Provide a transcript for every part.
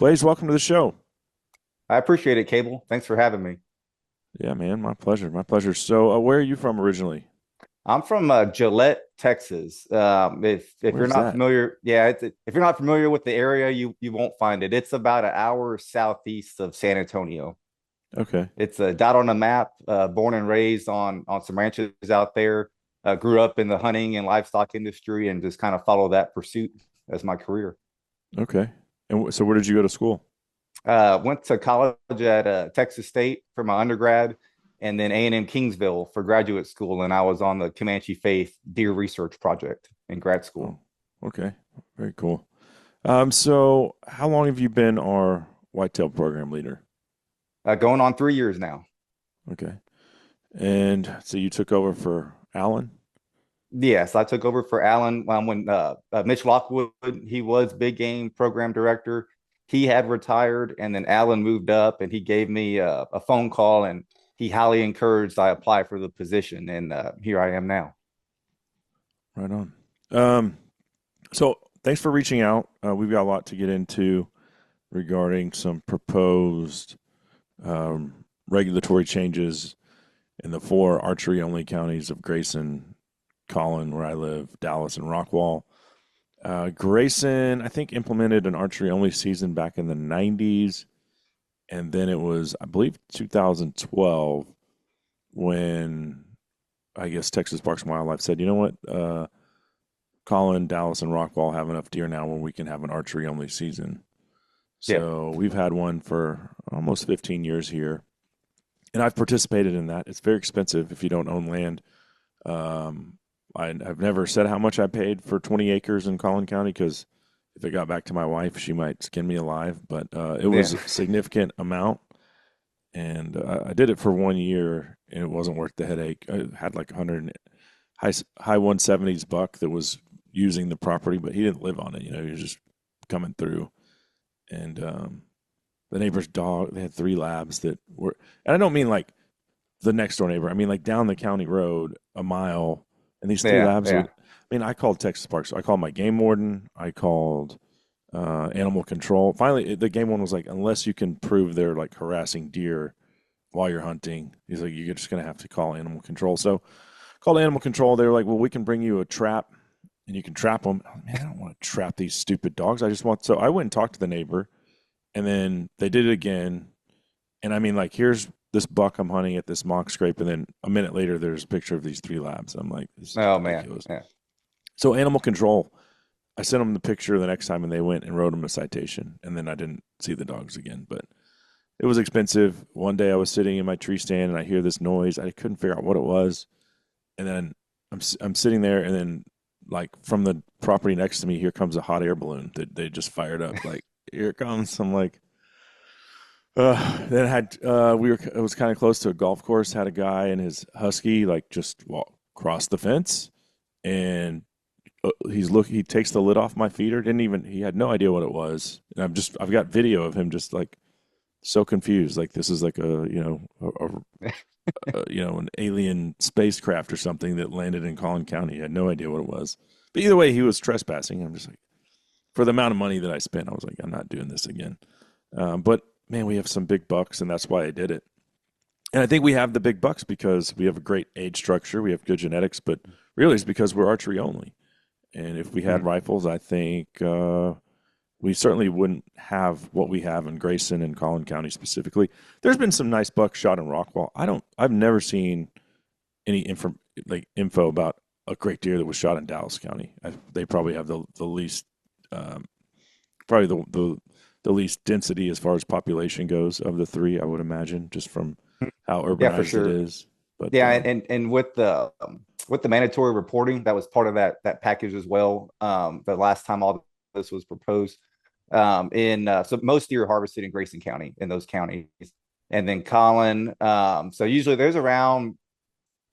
Blaise, welcome to the show. I appreciate it, Cable. Thanks for having me. Yeah, man, my pleasure. My pleasure. So, where are you from originally? I'm from Gillette, Texas. If you're Where's not that? familiar, yeah, if you're not familiar with the area, you won't find it. It's about an hour southeast of San Antonio. Okay. It's a dot on the map. Born and raised on some ranches out there. Grew up in the hunting and livestock industry, and just kind of follow that pursuit as my career. Okay. And so, where did you go to school? Went to college at Texas State for my undergrad, and then A&M Kingsville for graduate school. And I was on the Comanche Faith Deer Research Project in grad Oh, school. okay. Very cool. So how long have you been our whitetail program leader? Going on 3 years now. Okay. And so you took over for Alan? Yes, I took over for Alan when Mitch Lockwood, he was big game program director. He had retired, and then Alan moved up, and he gave me a phone call, and he highly encouraged I apply for the position, and here I am now. Right on. Um, so thanks for reaching out. We've got a lot to get into regarding some proposed regulatory changes in the four archery only counties of Grayson, Collin, where I live, Dallas, and Rockwall. Grayson, I think, implemented an archery only season back in the 90s. And then it was, I believe, 2012 when I guess Texas Parks and Wildlife said, you know what, Collin, Dallas, and Rockwall have enough deer now where we can have an archery only season. Yeah, So we've had one for almost 15 years here. And I've participated in that. It's very expensive if you don't own land. Um, I've never said how much I paid for 20 acres in Collin County because if it got back to my wife, she might skin me alive. But it was yeah. a significant amount, and I did it for 1 year, and it wasn't worth the headache. I had like 100 high 170s buck that was using the property, but he didn't live on it. You know, he was just coming through, and the neighbor's dog. They had three labs that were, and I don't mean like the next door neighbor. I mean, like down the county road a mile, and these three Yeah, labs would. yeah. I mean, I called Texas Parks. So I called my game warden. I called animal control. Finally, the game warden was like, unless you can prove they're like harassing deer while you're hunting, he's like, you're just gonna have to call animal control. So called animal control. They were like, well, we can bring you a trap and you can trap them. Man, I don't want to trap these stupid dogs. I just want. So I went and talked to the neighbor, and then they did it again. And I mean, like, here's this buck I'm hunting at this mock scrape, and then a minute later, there's a picture of these three labs. I'm like, this is Oh man, ridiculous. yeah. So animal control, I sent them the picture the next time, and they went and wrote them a citation, and then I didn't see the dogs again. But it was expensive. One day I was sitting in my tree stand, and I hear this noise. I couldn't figure out what it was, and then I'm sitting there, and then like from the property next to me, here comes a hot air balloon that they just fired up. Like, here it comes. I'm like, then I had it was kind of close to a golf course. Had a guy and his husky like just walk across the fence, and he takes the lid off my feeder. Didn't even he had no idea what it was. And I've got video of him just like so confused. Like this is like an alien spacecraft or something that landed in Collin County. He had no idea what it was. But either way, he was trespassing. I'm just like, for the amount of money that I spent, I was like, I'm not doing this again. But man, we have some big bucks, and that's why I did it. And I think we have the big bucks because we have a great age structure, we have good genetics, but really it's because we're archery only. And if we had Mhm. rifles, I think we certainly wouldn't have what we have in Grayson and Collin County specifically. There's been some nice bucks shot in Rockwall. I've never seen any info about a great deer that was shot in Dallas County. They probably have the least, um, probably the least density as far as population goes of the three. I would imagine, just from how Yeah, for urbanized it sure. is. But Yeah, and with the mandatory reporting, that was part of that package as well. The last time all this was proposed, in so most deer are harvested in Grayson County in those counties, and then Collin. So usually there's around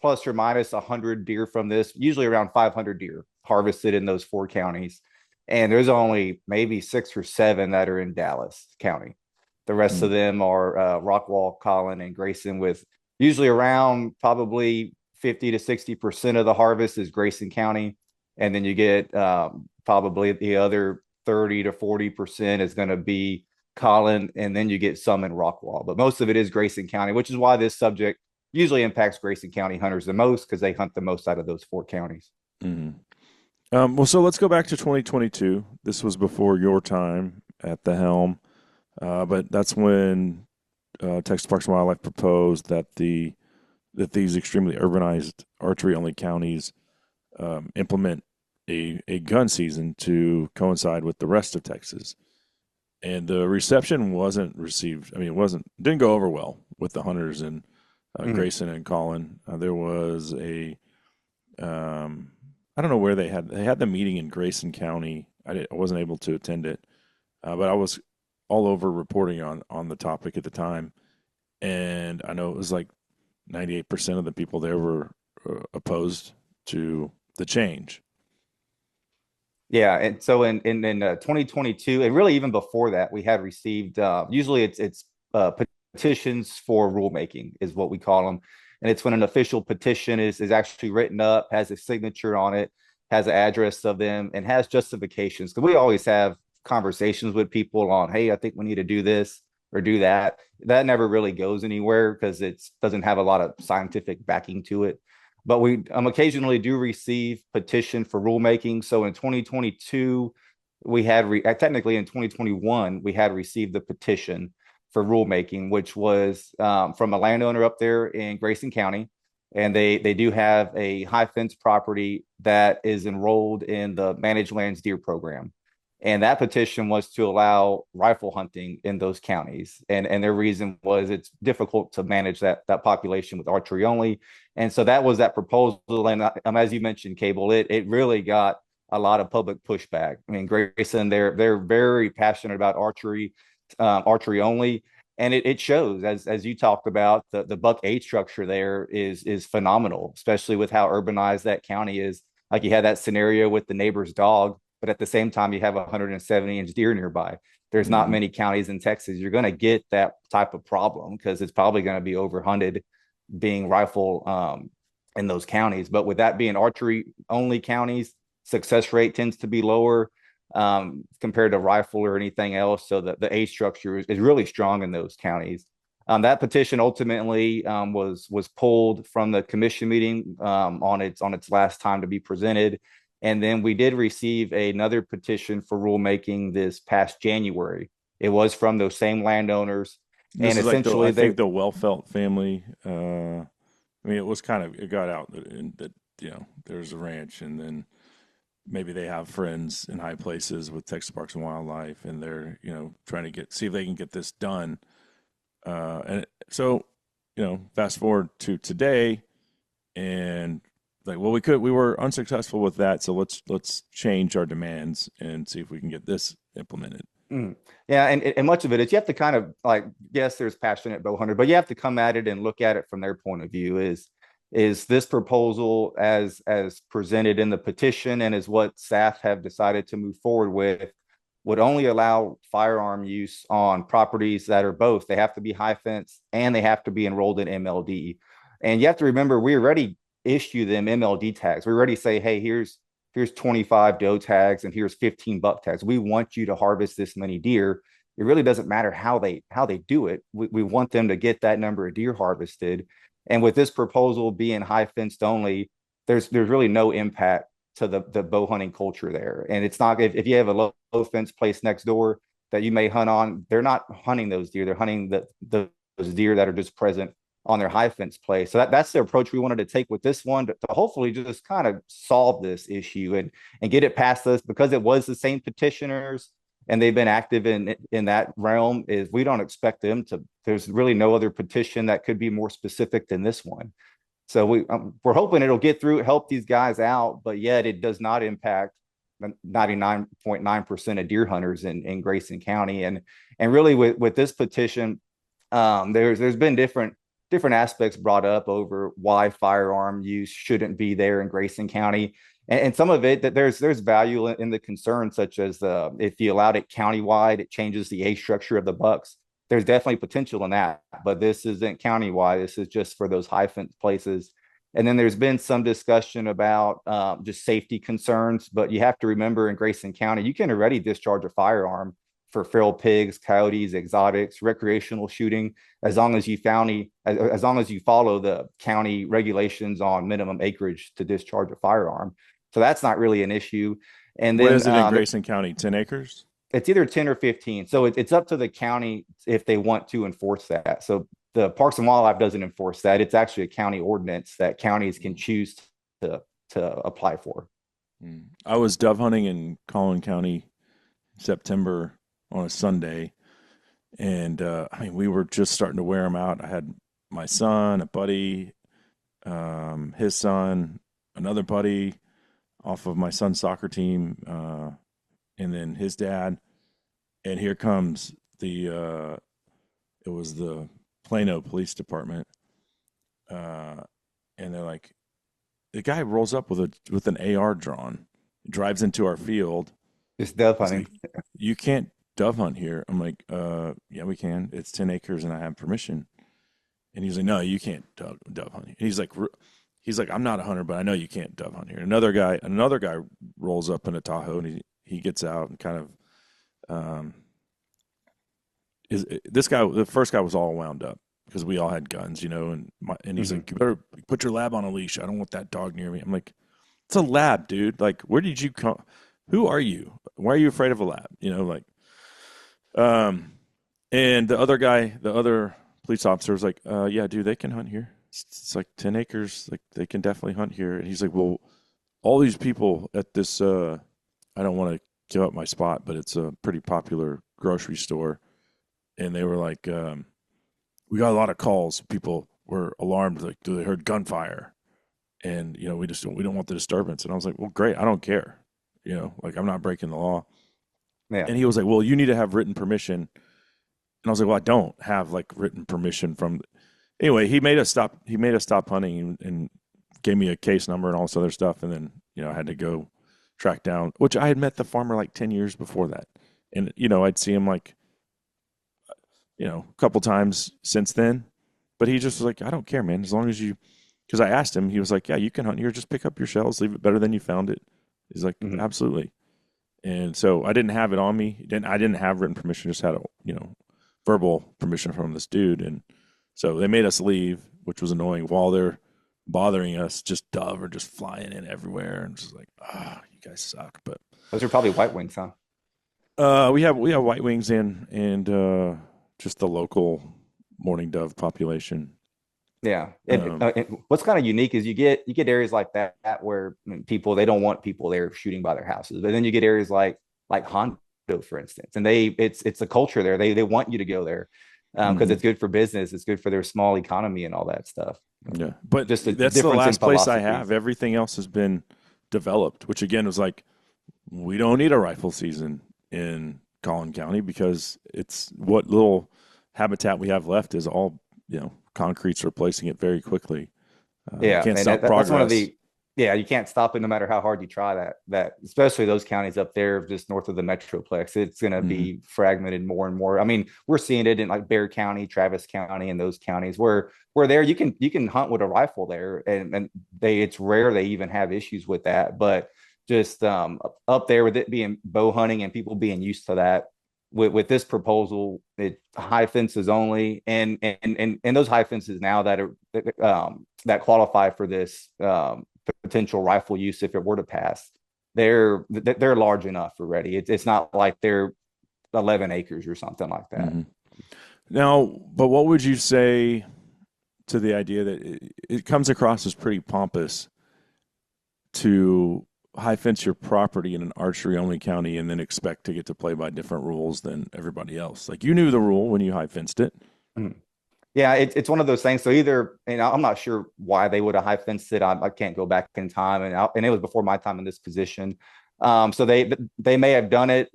plus or minus 100 deer from this, usually around 500 deer harvested in those four counties. And there's only maybe six or seven that are in Dallas County. The rest mm, of them are Rockwall, Collin, and Grayson, with usually around probably 50 to 60% of the harvest is Grayson County. And then you get probably the other 30 to 40% is going to be Collin, and then you get some in Rockwall. But most of it is Grayson County, which is why this subject usually impacts Grayson County hunters the most because they hunt the most out of those 4 counties. Mm-hmm. Well, so let's go back to 2022. This was before your time at the helm, but that's when Texas Parks and Wildlife proposed that these extremely urbanized archery only counties implement a gun season to coincide with the rest of Texas. And the reception wasn't received. I mean, didn't go over well with the hunters in Grayson and Collin. There was I don't know where they had the meeting in Grayson County. I wasn't able to attend it, but I was all over reporting on the topic at the time, and I know it was like 98% of the people there were opposed to the change. Yeah, and so in 2022, and really even before that, we had received usually it's petitions for rulemaking is what we call them, and it's when an official petition is actually written up, has a signature on it, has an address of them, and has justifications. Because we always have conversations with people on, hey, I think we need to do this or do that. That never really goes anywhere because it doesn't have a lot of scientific backing to it. But we occasionally do receive petition for rulemaking. So in 2022, we had technically in 2021 we had received the petition for rulemaking, which was from a landowner up there in Grayson County, and they do have a high fence property that is enrolled in the managed lands deer program. And that petition was to allow rifle hunting in those counties. And their reason was it's difficult to manage that population with archery only. And so that was that proposal. And as you mentioned, Cable, it really got a lot of public pushback. I mean, Grayson, they're very passionate about archery, archery only. And it shows, as you talked about, the buck age structure there is phenomenal, especially with how urbanized that county is. Like you had that scenario with the neighbor's dog, but at the same time, you have a 170-inch deer nearby. There's not Mm-hmm. many counties in Texas. You're going to get that type of problem because it's probably going to be overhunted being rifle in those counties. But with that being archery only counties, success rate tends to be lower compared to rifle or anything else. So the age structure is really strong in those counties. That petition ultimately was pulled from the commission meeting on its last time to be presented. And then we did receive another petition for rulemaking this past January. It was from those same landowners. This And is like essentially I think the Wellfelt family. I mean, it got out that there's a ranch, and then maybe they have friends in high places with Texas Parks and Wildlife, and they're trying to see if they can get this done. And so fast forward to today, and like, well, we were unsuccessful with that, so let's change our demands and see if we can get this implemented. Mm. Yeah, and much of it is you have to kind of like, yes, there's passionate bow hunter, but you have to come at it and look at it from their point of view. Is this proposal as presented in the petition and is what staff have decided to move forward with would only allow firearm use on properties that are both. They have to be high fence and they have to be enrolled in MLD. And you have to remember, we already issue them MLD tags. We already say, hey, here's 25 doe tags and here's 15 buck tags. We want you to harvest this many deer. It really doesn't matter how they do it. We want them to get that number of deer harvested. And with this proposal being high fenced only, there's really no impact to the bow hunting culture there. And it's not, if you have a low fence place next door that you may hunt on, they're not hunting those deer. They're hunting those deer that are just present on their high fence place. So that's the approach we wanted to take with this one to hopefully just kind of solve this issue and get it past us, because it was the same petitioners and they've been active in that realm. Is we don't expect them to, there's really no other petition that could be more specific than this one. So we're hoping it'll get through, help these guys out, but yet it does not impact 99.9% of deer hunters in Grayson County. And really with this petition, there's been different aspects brought up over why firearm use shouldn't be there in Grayson County. And some of it that there's value in the concern, such as if you allowed it countywide, it changes the age structure of the bucks. There's definitely potential in that, but this isn't countywide. This is just for those high fence places. And then there's been some discussion about just safety concerns, but you have to remember in Grayson County, you can already discharge a firearm for feral pigs, coyotes, exotics, recreational shooting, as long as as long as you follow the county regulations on minimum acreage to discharge a firearm. So that's not really an issue. And What then is it in Grayson County? 10 acres? it's either 10 or 15. So it's up to the county if they want to enforce that. So the Parks and Wildlife doesn't enforce that. It's actually a county ordinance that counties can choose to apply for. I was dove hunting in Collin County September on a Sunday, and I mean, we were just starting to wear them out. I had my son, a buddy, his son, another buddy off of my son's soccer team, and then his dad. And here comes it was the Plano Police Department, and they're like, the guy rolls up with an AR drawn, drives into our field. Just dove He's hunting. like, you can't dove hunt here. I'm like, yeah, we can. It's 10 acres and I have permission. And he's like, no, you can't dove hunt. He's like, I'm not a hunter, but I know you can't dove hunt here. Another guy rolls up in a Tahoe, and he gets out and kind of, this guy, the first guy was all wound up because we all had guns, and he's like, you better put your lab on a leash. I don't want that dog near me. I'm like, it's a lab, dude. Like, where did you come? Who are you? Why are you afraid of a lab? And the other police officer was like, yeah, dude, they can hunt here. It's like 10 acres. Like, they can definitely hunt here. And he's like, well, all these people at this, I don't want to give up my spot, but it's a pretty popular grocery store. And they were like, we got a lot of calls. People were alarmed. Like, they heard gunfire. And, we don't want the disturbance. And I was like, well, great. I don't care. Like, I'm not breaking the law. Yeah. And he was like, well, you need to have written permission. And I was like, well, I don't have like written permission from. Anyway, he made us stop hunting and gave me a case number and all this other stuff. And then, I had to go track down, which I had met the farmer like 10 years before that. And, I'd see him like, a couple times since then. But he just was like, I don't care, man. As long as because I asked him, he was like, yeah, you can hunt here. Just pick up your shells, leave it better than you found it. He's like, absolutely. And so I didn't have it on me. I didn't have written permission, just had verbal permission from this dude. And so they made us leave, which was annoying while they're bothering us. Just dove are just flying in everywhere. And just like, you guys suck. But Those are probably white wings, huh? we have white wings and just the local mourning dove population. Yeah. And what's kind of unique is you get areas like that where they don't want people there shooting by their houses. But then you get areas like Hondo, for instance, and it's a culture there. They want you to go there because it's good for business. It's good for their small economy and all that stuff. Yeah. But Just that's the last place I have. Everything else has been developed, which again was like, we don't need a rifle season in Collin County because it's what little habitat we have left is all, concrete's replacing it very quickly. Yeah, can't and stop that's one of progress. you can't stop it no matter how hard you try that, especially those counties up there just north of the Metroplex. It's going to be fragmented more and more. I mean, we're seeing it in like Bexar County, Travis County, and those counties where there you can hunt with a rifle there, and it's rare they even have issues with that. But just up there with it being bow hunting and people being used to that, with this proposal, it high fences only, and those high fences now that are that qualify for this potential rifle use if it were to pass, they're large enough already. It's not like they're 11 acres or something like that. Now, but what would you say to the idea that it comes across as pretty pompous to high fence your property in an archery only county and then expect to get to play by different rules than everybody else? Like, you knew the rule when you high fenced it. Yeah, it's one of those things. So either, and I'm not sure why they would have high fenced it. I can't go back in time, and it was before my time in this position. So they may have done it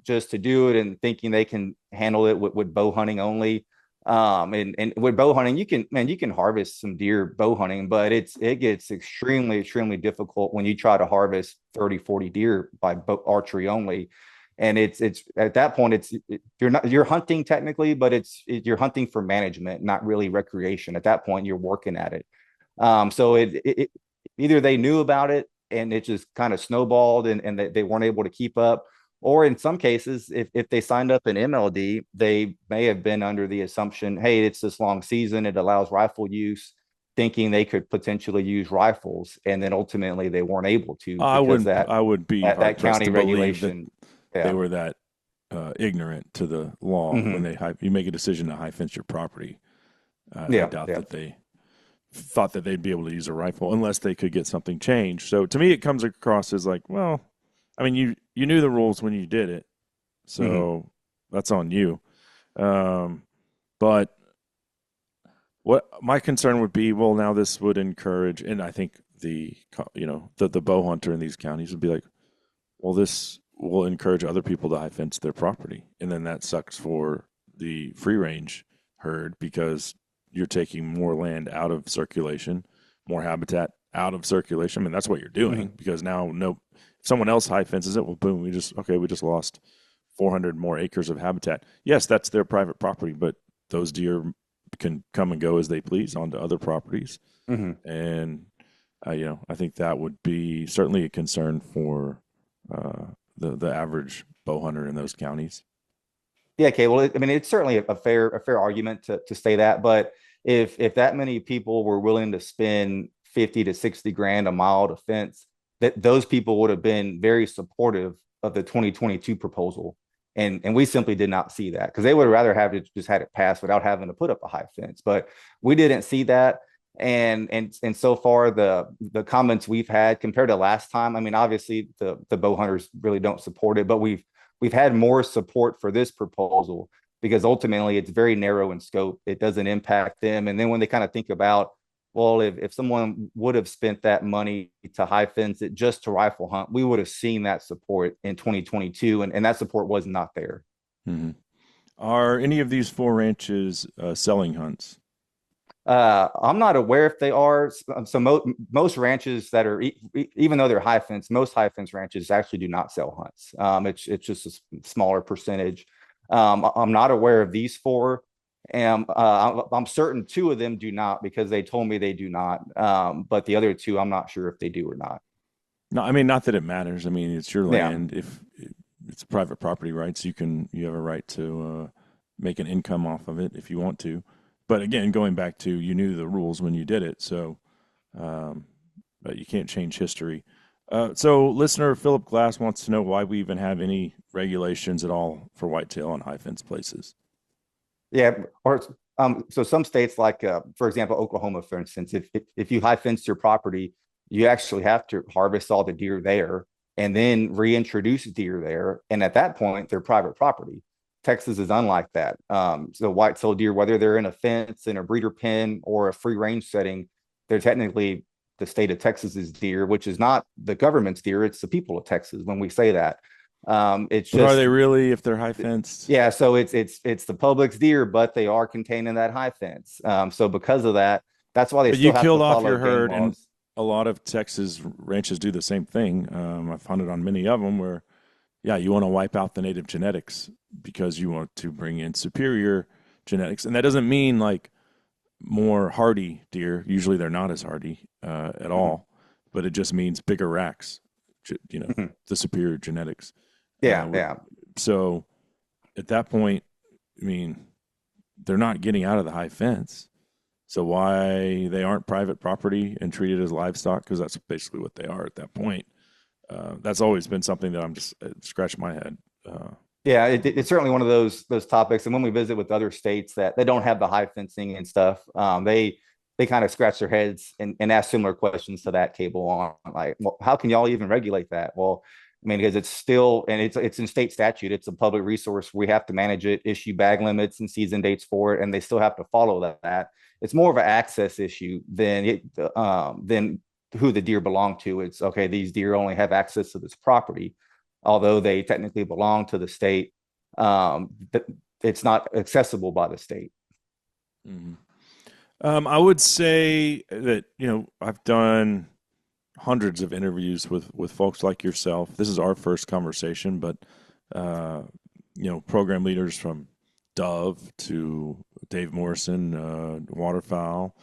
just to do it and thinking they can handle it with bow hunting only. And with bow hunting, you can harvest some deer bow hunting, but it gets extremely difficult when you try to harvest 30, 40 deer by archery only. And it's at that point, you're hunting technically, but you're hunting for management, not really recreation. At that point, you're working at it. So it either they knew about it and it just kind of snowballed and they weren't able to keep up, Or in some cases, if they signed up in MLD, they may have been under the assumption, hey, it's this long season, it allows rifle use, thinking they could potentially use rifles, and then ultimately they weren't able to because I would be that hard pressed county to believe that regulation. they Yeah. were that ignorant to the law when Hmm. you make a decision to high fence your property. I Yeah. doubt Yeah. that they thought that they'd be able to use a rifle unless they could get something changed. So to me, it comes across as like, well, I mean, you knew the rules when you did it, Hmm. so that's on you. Um, but what my concern would be, well, now this would encourage, and I think the bow hunter in these counties would be like, well, this will encourage other people to high fence their property, and then that sucks for the free range herd because you're taking more land out of circulation, more habitat out of circulation. I mean, that's what you're doing Hmm. because now no, if someone else high fences it, well, boom, we just lost 400 more acres of habitat. Yes, that's their private property, but those deer can come and go as they please onto other properties, Hmm. and I think that would be certainly a concern for the average bow hunter in those counties. Yeah, okay. Well, I mean, it's certainly a fair argument to say that, but if that many people were willing to spend 50 to 60 grand a mile to fence, that those people would have been very supportive of the 2022 proposal. And we simply did not see that because they would rather have it just had it passed without having to put up a high fence. But we didn't see that. And so far the comments we've had compared to last time, I mean, obviously the bow hunters really don't support it, but we've had more support for this proposal because ultimately it's very narrow in scope. It doesn't impact them. And then when they kind of think about, well, if someone would have spent that money to high fence it just to rifle hunt, we would have seen that support in 2022. And that support was not there. Mm-hmm. Are any of these four ranches selling hunts? I'm not aware if they are. So most ranches that are, even though they're high fence, most high fence ranches actually do not sell hunts. It's just a smaller percentage. I'm not aware of these four, and I'm certain two of them do not because they told me they do not. But the other two, I'm not sure if they do or not. No, I mean not that it matters. I mean it's your Yeah. land. If it's private property rights, you have a right to make an income off of it if you want to. But again, going back to you knew the rules when you did it, so um, but you can't change history. So, listener Philip Glass wants to know why we even have any regulations at all for whitetail on high fence places. Yeah, or so some states like, for example, Oklahoma, for instance, if you high fence your property, you actually have to harvest all the deer there and then reintroduce deer there, and at that point, they're private property. Texas is unlike that. So white-tailed deer, whether they're in a fence, in a breeder pen, or a free range setting, they're technically the state of Texas's deer, which is not the government's deer; it's the people of Texas. When we say that, it's But are just they really if they're high fenced? yeah, so it's the public's deer, but they are contained in that high fence. So because of that, that's why they But you still have killed to off follow your game herd, and laws. a lot of Texas ranches do the same thing. I've hunted on many of them where, yeah, you want to wipe out the native genetics because you want to bring in superior genetics, and that doesn't mean like more hardy deer. Usually, they're not as hardy at Mhm, all, but it just means bigger racks. mhm. The superior genetics. Yeah, Uh, yeah. so at that point, I mean, they're not getting out of the high fence. So why they aren't private property and treated as livestock? Because that's basically what they are at that point. That's always been something that I'm just scratch my head. Yeah, it's certainly one of those topics. And when we visit with other states that they don't have the high fencing and stuff, they kind of scratch their heads and ask similar questions to that cable on like, well, how can y'all even regulate that? Well, I mean, because it's still and it's in state statute. It's a public resource. We have to manage it, issue bag limits and season dates for it, and they still have to follow that. It's more of an access issue than who the deer belong to. It's okay, these deer only have access to this property although they technically belong to the state, it's not accessible by the state. Mm-hmm. I would say that I've done hundreds of interviews with folks like yourself. This is our first conversation, but uh, program leaders from Dove to Dave Morrison, waterfowl,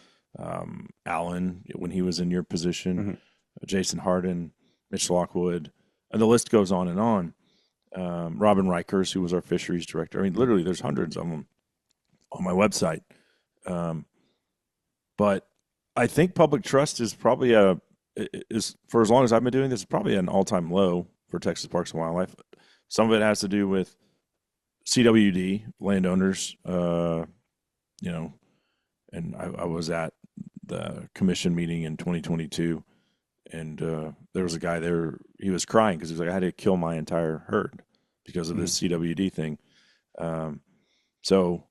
Alan when he was in your position, Mm-hmm. Jason Harden, Mitch Lockwood, and the list goes on and on. Robin Rikers, who was our fisheries director. I mean, literally, there's hundreds of them on my website. But I think public trust is probably is for as long as I've been doing this, probably an all-time low for Texas Parks and Wildlife. Some of it has to do with CWD landowners, and I was at the commission meeting in 2022, and there was a guy there. He was crying because he was like, "I had to kill my entire herd because of this CWD thing." So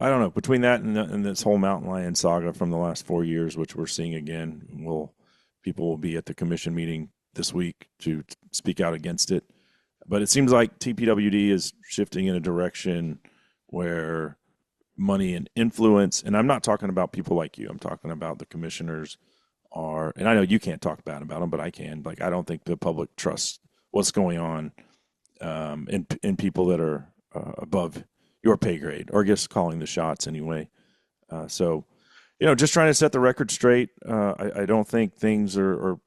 I don't know. Between that and this whole mountain lion saga from the last 4 years, which we're seeing again, people will be at the commission meeting this week to speak out against it. But it seems like TPWD is shifting in a direction where money and influence, and I'm not talking about people like you, I'm talking about the commissioners are, and I know you can't talk bad about them, but I can. Like, I don't think the public trusts what's going on in people that are above your pay grade, or I guess calling the shots anyway. So, just trying to set the record straight. I don't think things are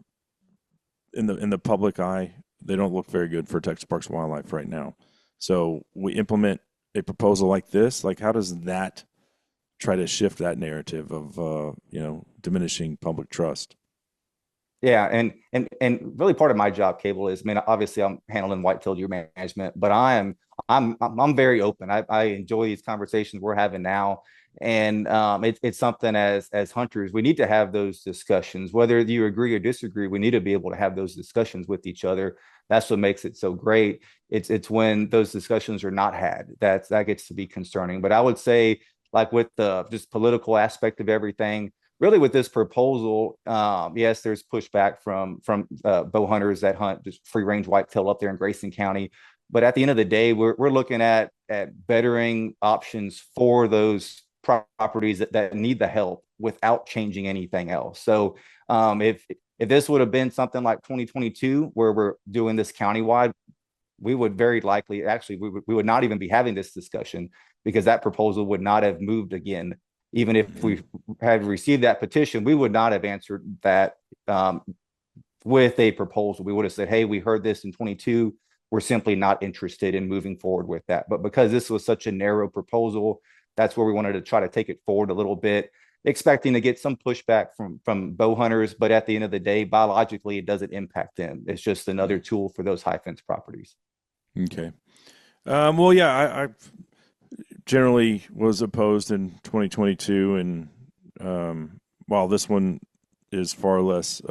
in the public eye. They don't look very good for Texas Parks and Wildlife right now. So we implement a proposal like this. Like, how does that try to shift that narrative of diminishing public trust? Yeah, and really part of my job, Cable, is, I mean, obviously I'm handling whitetail deer management, but I'm very open. I enjoy these conversations we're having now, and it's something as hunters we need to have those discussions. Whether you agree or disagree, we need to be able to have those discussions with each other. That's what makes it so great. It's when those discussions are not had that gets to be concerning. But I would say, like, with the just political aspect of everything, really with this proposal, yes, there's pushback from bow hunters that hunt just free range whitetail up there in Grayson County. But at the end of the day, we're looking at bettering options for those properties that need the help without changing anything else. So if this would have been something like 2022, where we're doing this countywide, we would very likely, actually, we would not even be having this discussion, because that proposal would not have moved again. Even if we had received that petition, we would not have answered that with a proposal. We would have said, hey, we heard this in 22. We're simply not interested in moving forward with that. But because this was such a narrow proposal, that's where we wanted to try to take it forward a little bit, expecting to get some pushback from bow hunters. But at the end of the day, biologically, it doesn't impact them. It's just another tool for those high fence properties. Okay. Well, yeah, I generally was opposed in 2022, and while this one is far less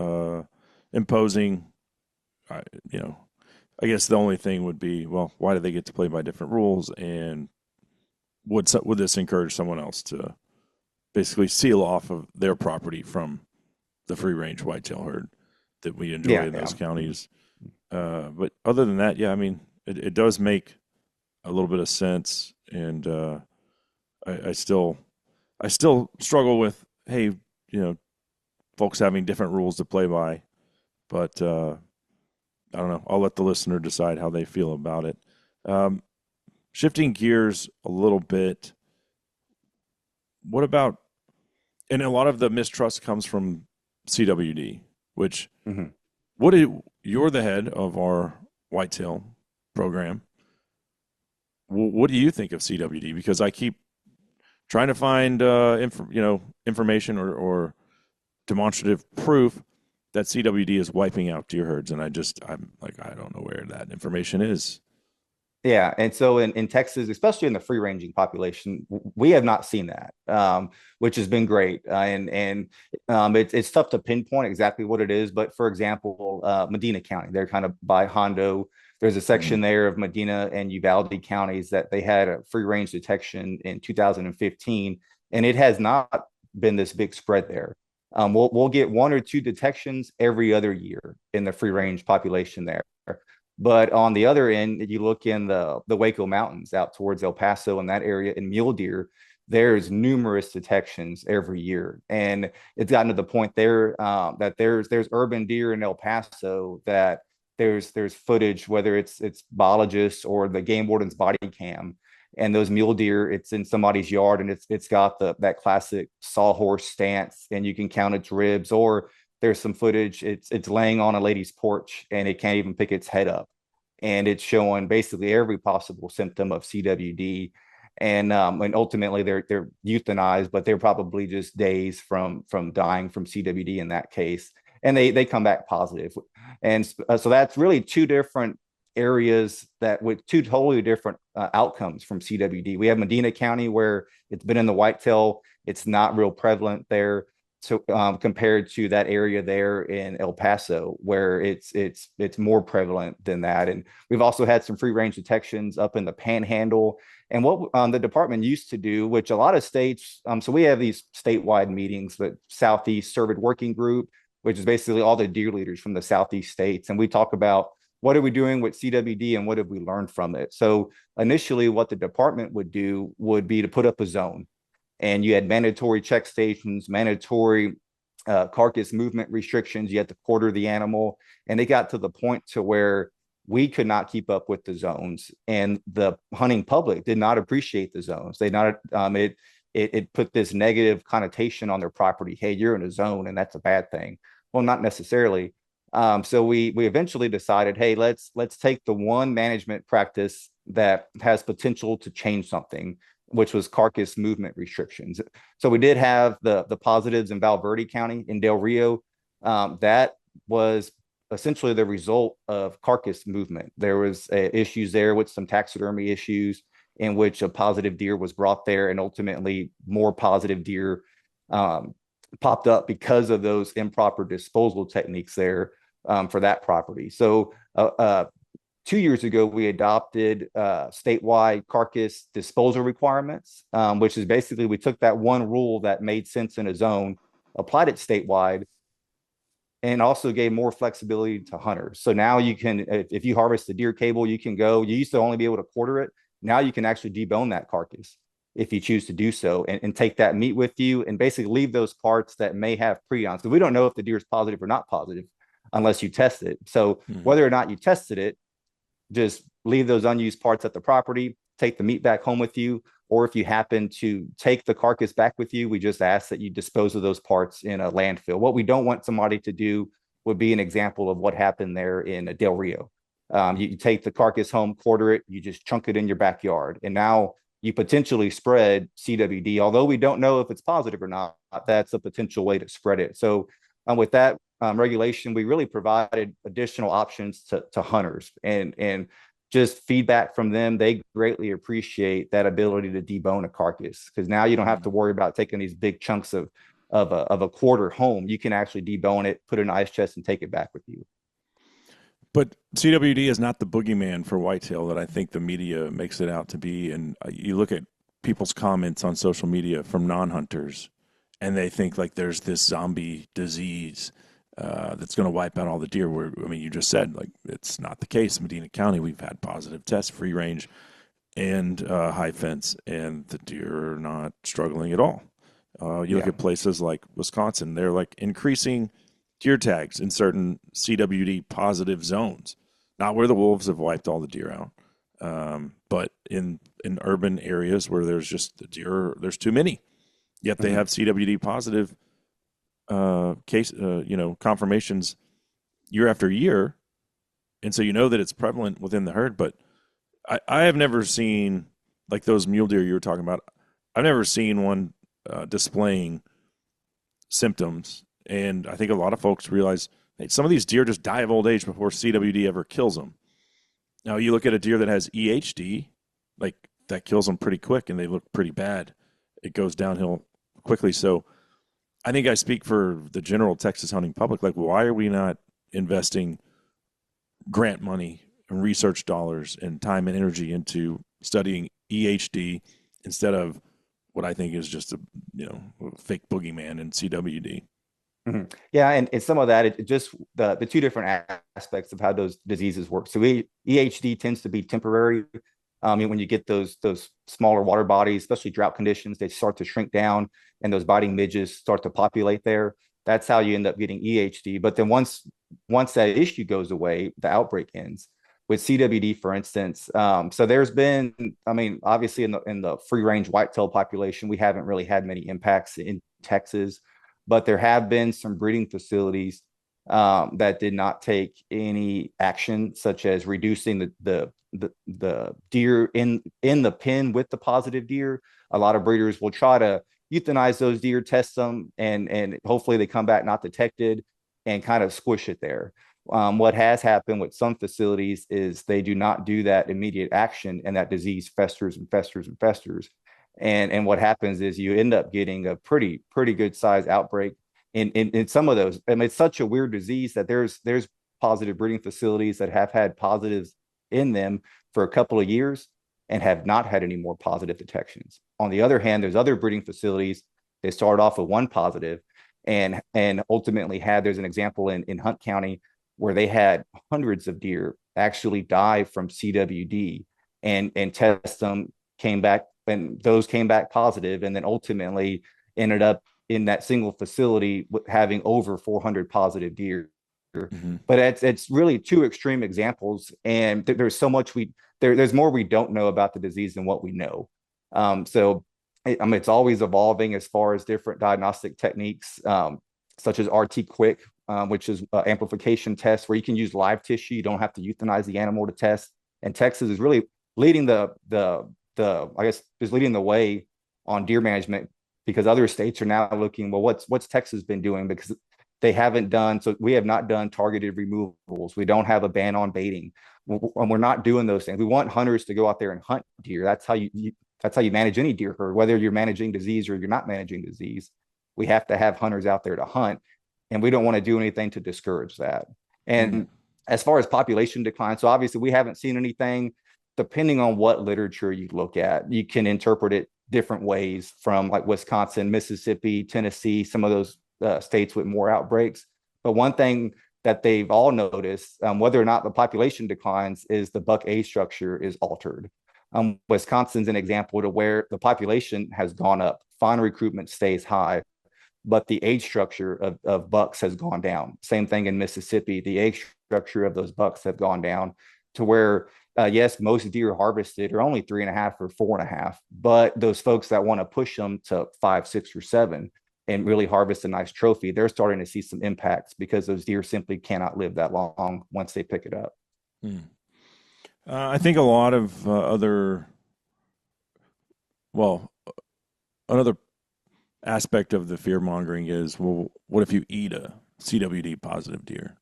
imposing, I guess the only thing would be, well, why do they get to play by different rules, and would this encourage someone else to basically seal off of their property from the free range whitetail herd that we enjoy in those counties? But other than that, yeah, I mean, it does make a little bit of sense, and I still struggle with, hey, folks having different rules to play by, but I don't know. I'll let the listener decide how they feel about it. Shifting gears a little bit, what about, and a lot of the mistrust comes from CWD, which you're the head of our whitetail program. What do you think of CWD? Because I keep trying to find information or demonstrative proof that CWD is wiping out deer herds, and I'm like, I don't know where that information is. Yeah, and so in Texas, especially in the free ranging population, we have not seen that, which has been great. It's tough to pinpoint exactly what it is, but for example, Medina County, they're kind of by Hondo. There's a section there of Medina and Uvalde counties that they had a free range detection in 2015, and it has not been this big spread there. We'll get 1 or 2 detections every other year in the free range population there. But on the other end, you look in the Waco Mountains out towards El Paso and that area in mule deer, there's numerous detections every year. And it's gotten to the point there that there's urban deer in El Paso that there's footage, whether it's biologists or the game warden's body cam, and those mule deer, it's in somebody's yard, and it's got that classic sawhorse stance, and you can count its ribs. Or there's some footage, it's laying on a lady's porch and it can't even pick its head up. and it's showing basically every possible symptom of CWD. And ultimately they're euthanized, but they're probably just days from dying from CWD in that case. And they come back positive. And so that's really two different areas that with two totally different outcomes from CWD. We have Medina County where it's been in the whitetail. It's not real prevalent there. So compared to that area there in El Paso, where it's more prevalent than that. And we've also had some free range detections up in the Panhandle. And what the department used to do, which a lot of states, so we have these statewide meetings, the Southeast Cervid Working Group, which is basically all the deer leaders from the Southeast states, and we talk about what are we doing with CWD and what have we learned from it. So initially, what the department would do would be to put up a zone, and you had mandatory check stations, mandatory carcass movement restrictions. You had to quarter the animal, and it got to the point to where we could not keep up with the zones, and the hunting public did not appreciate the zones. They not it put this negative connotation on their property. Hey, you're in a zone, and that's a bad thing. Well, not necessarily. So we eventually decided, hey, let's take the one management practice that has potential to change something, which was carcass movement restrictions. So we did have the positives in Valverde County in Del Rio. That was essentially the result of carcass movement. There was issues there with some taxidermy issues in which a positive deer was brought there, and ultimately more positive deer popped up because of those improper disposal techniques there for that property. So 2 years ago, we adopted statewide carcass disposal requirements, which is basically we took that one rule that made sense in a zone, applied it statewide, and also gave more flexibility to hunters. So now you can, if you harvest the deer cable, you can go, you used to only be able to quarter it. Now you can actually debone that carcass if you choose to do so, and take that meat with you and basically leave those parts that may have prions. So we don't know if the deer is positive or not positive unless you test it. So whether or not you tested it, just leave those unused parts at the property, take the meat back home with you. Or if you happen to take the carcass back with you, we just ask that you dispose of those parts in a landfill. What we don't want somebody to do would be an example of what happened there in Del Rio. You take the carcass home, quarter it, you just chunk it in your backyard. And now you potentially spread CWD, although we don't know if it's positive or not. That's a potential way to spread it. So with that regulation, we really provided additional options to hunters, and just feedback from them. They greatly appreciate that ability to debone a carcass, because now you don't have to worry about taking these big chunks of a quarter home. You can actually debone it, put it in an ice chest, and take it back with you. But CWD is not the boogeyman for whitetail that I think the media makes it out to be. And you look at people's comments on social media from non-hunters, and they think like there's this zombie disease that's going to wipe out all the deer. Where, I mean, you just said like it's not the case. In Medina County, we've had positive tests, free range, and high fence, and the deer are not struggling at all. You look at places like Wisconsin; they're like increasing deer tags in certain CWD positive zones, not where the wolves have wiped all the deer out, but in urban areas where there's just the deer, there's too many. Yet they have CWD positive confirmations year after year, and so you know that it's prevalent within the herd. But I have never seen like those mule deer you were talking about. I've never seen one displaying symptoms, and I think a lot of folks realize hey, some of these deer just die of old age before CWD ever kills them. Now you look at a deer that has EHD, like that kills them pretty quick, and they look pretty bad. It goes downhill quickly. So I think I speak for the general Texas hunting public. Like, why are we not investing grant money and research dollars and time and energy into studying EHD instead of what I think is just a fake boogeyman in CWD? Mm-hmm. Yeah, and some of that, it just the two different aspects of how those diseases work. So EHD tends to be temporary. When you get those smaller water bodies, especially drought conditions, they start to shrink down, and those biting midges start to populate there. That's how you end up getting EHD. But then once that issue goes away, the outbreak ends. With CWD, for instance, so there's been, I mean, obviously in the free range whitetail population, we haven't really had many impacts in Texas, but there have been some breeding facilities that did not take any action, such as reducing the deer in the pen with the positive deer. A lot of breeders will try to euthanize those deer, test them, and hopefully they come back not detected, and kind of squish it there. What has happened with some facilities is they do not do that immediate action, and that disease festers and festers and festers. And what happens is you end up getting a pretty good size outbreak in some of those. I mean, it's such a weird disease that there's positive breeding facilities that have had positives in them for a couple of years and have not had any more positive detections. On the other hand, there's other breeding facilities, they start off with one positive and ultimately had, there's an example in Hunt County where they had hundreds of deer actually die from CWD, and test them, came back, and those came back positive, and then ultimately ended up in that single facility having over 400 positive deer. Mm-hmm. But it's really two extreme examples, and there's so much there's more we don't know about the disease than what we know. So I mean, it's always evolving as far as different diagnostic techniques, such as RT Quick, which is amplification tests where you can use live tissue. You don't have to euthanize the animal to test. And Texas is really leading the I guess is leading the way on deer management, because other states are now looking, well, what's Texas been doing? Because they haven't done, so we have not done targeted removals. We don't have a ban on baiting. And we're not doing those things. We want hunters to go out there and hunt deer. That's how that's how you manage any deer herd, whether you're managing disease or you're not managing disease. We have to have hunters out there to hunt, and we don't want to do anything to discourage that. And as far as population decline, so obviously we haven't seen anything. Depending on what literature you look at, you can interpret it different ways, from like Wisconsin, Mississippi, Tennessee, some of those states with more outbreaks. But one thing that they've all noticed, whether or not the population declines, is the buck age structure is altered. Wisconsin's an example to where the population has gone up, fawn recruitment stays high, but the age structure of bucks has gone down. Same thing in Mississippi. The age structure of those bucks have gone down to where, yes, most deer harvested are only 3.5 or 4.5, but those folks that want to push them to 5, 6, or 7 and really harvest a nice trophy, they're starting to see some impacts because those deer simply cannot live that long once they pick it up. I think a lot of another aspect of the fear mongering is, well, what if you eat a CWD positive deer?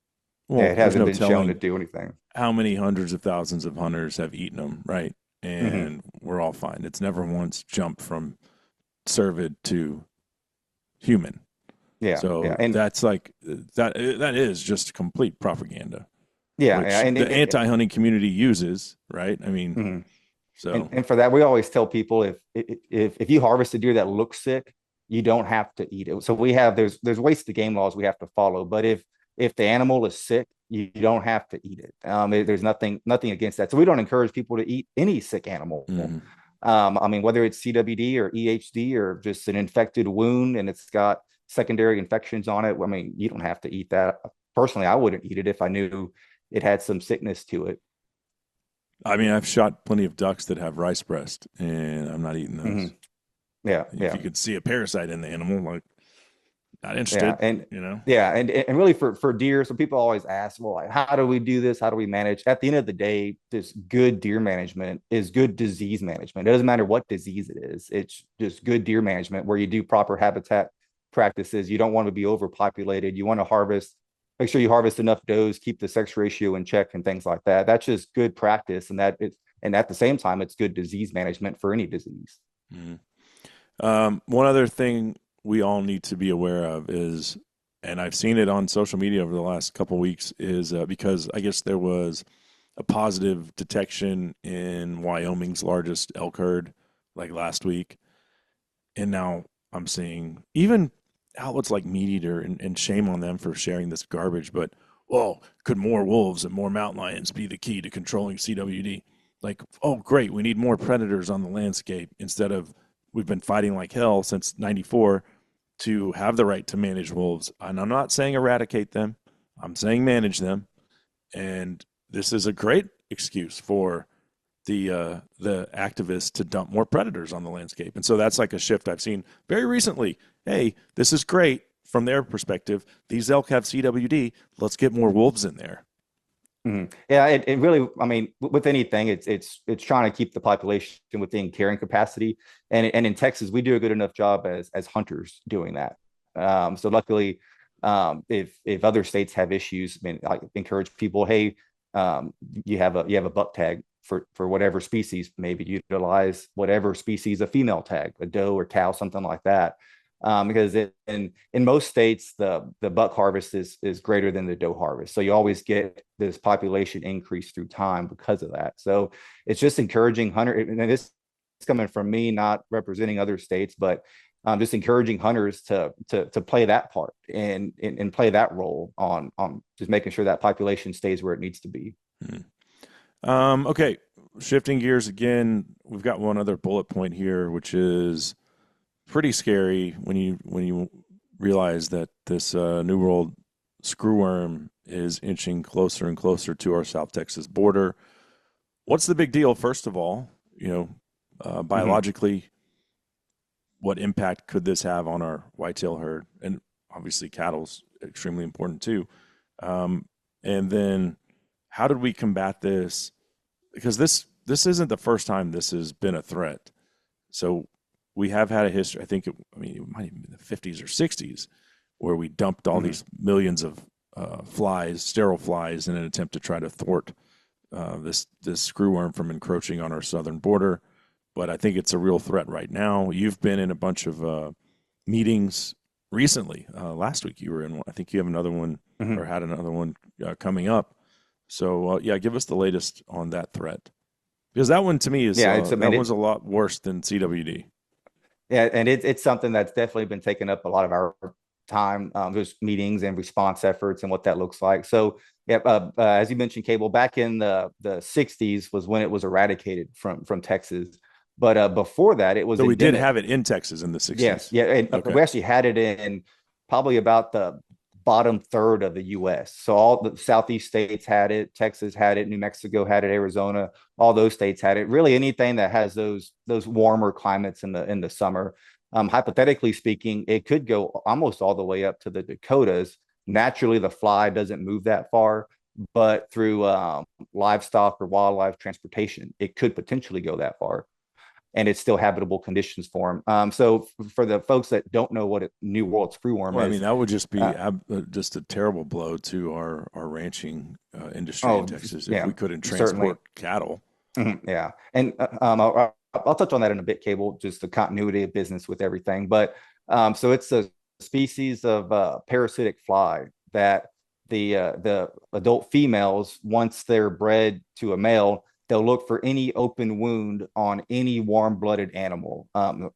Well, yeah, it hasn't been shown to do anything. How many hundreds of thousands of hunters have eaten them, right? And we're all fine. It's never once jumped from cervid to human. Yeah. So yeah. And that's like that is just complete propaganda. yeah, Which yeah. And the anti-hunting community uses, right? I mean, so and for that, we always tell people, if you harvest a deer that looks sick, you don't have to eat it. So we have, there's waste to game laws we have to follow. But if the animal is sick, you don't have to eat it. There's nothing against that. So we don't encourage people to eat any sick animal. I mean, whether it's CWD or EHD or just an infected wound and it's got secondary infections on it, I mean, you don't have to eat that. Personally, I wouldn't eat it if I knew it had some sickness to it. I mean, I've shot plenty of ducks that have rice breast, and I'm not eating those. Yeah, if you could see a parasite in the animal, like, not interested. Yeah, and you know, and really for deer, so people always ask, well, like, how do we do this? How do we manage? At the end of the day, this good deer management is good disease management. It doesn't matter what disease it is. It's just good deer management where you do proper habitat practices. You don't want to be overpopulated. You want to make sure you harvest enough does, keep the sex ratio in check, and things like that. That's just good practice, and and at the same time, it's good disease management for any disease. One other thing we all need to be aware of is, and I've seen it on social media over the last couple of weeks, is because I guess there was a positive detection in Wyoming's largest elk herd like last week. And now I'm seeing even outlets like Meat Eater, and shame on them for sharing this garbage, but, well, could more wolves and more mountain lions be the key to controlling CWD? Like, oh, great, we need more predators on the landscape instead of, we've been fighting like hell since 94 to have the right to manage wolves. And I'm not saying eradicate them. I'm saying manage them. And this is a great excuse for the activists to dump more predators on the landscape. And so that's like a shift I've seen very recently. Hey, this is great from their perspective, these elk have CWD. Let's get more wolves in there. Yeah, it really, I mean, with anything, it's trying to keep the population within carrying capacity. And in Texas, we do a good enough job as hunters doing that. So luckily, if other states have issues, I mean, I encourage people, hey, you have a buck tag for whatever species, maybe utilize whatever species, a female tag, a doe or cow, something like that. Because in most states, the buck harvest is greater than the doe harvest. So you always get this population increase through time because of that. So it's just encouraging hunters, and this is coming from me, not representing other states, but just encouraging hunters to play that part and play that role on just making sure that population stays where it needs to be. Okay, shifting gears again, we've got one other bullet point here, which is pretty scary when you realize that this New World screwworm is inching closer and closer to our South Texas border. What's the big deal? First of all, biologically, what impact could this have on our whitetail herd? And obviously, cattle's extremely important too. And then, how did we combat this? Because this isn't the first time this has been a threat. So we have had a history. I think it might even be the 50s or 60s, where we dumped all these millions of flies, sterile flies, in an attempt to try to thwart this screwworm from encroaching on our southern border. But I think it's a real threat right now. You've been in a bunch of meetings recently. Last week you were in one. I think you have another one or had another one coming up. So give us the latest on that threat, because that one to me is that one's a lot worse than CWD. Yeah, and it's something that's definitely been taking up a lot of our time, just meetings and response efforts and what that looks like. So, as you mentioned, Cable, back in the 60s was when it was eradicated from Texas. But before that, it was. So we did have it in Texas in the 60s. Yes, yeah, and we actually had it in probably about the bottom third of the U.S. So all the southeast states had it, Texas had it, New Mexico had it, Arizona, all those states had it. Really, anything that has those warmer climates in the summer. Hypothetically speaking, it could go almost all the way up to the Dakotas. Naturally, the fly doesn't move that far, but through livestock or wildlife transportation, it could potentially go that far. And it's still habitable conditions for them. So for the folks that don't know what a New World screwworm is, I mean, that would just be just a terrible blow to our ranching industry in Texas if we couldn't transport cattle. Yeah, and I'll touch on that in a bit, Cable, just the continuity of business with everything. But so it's a species of parasitic fly that the adult females, once they're bred to a male, they'll look for any open wound on any warm-blooded animal,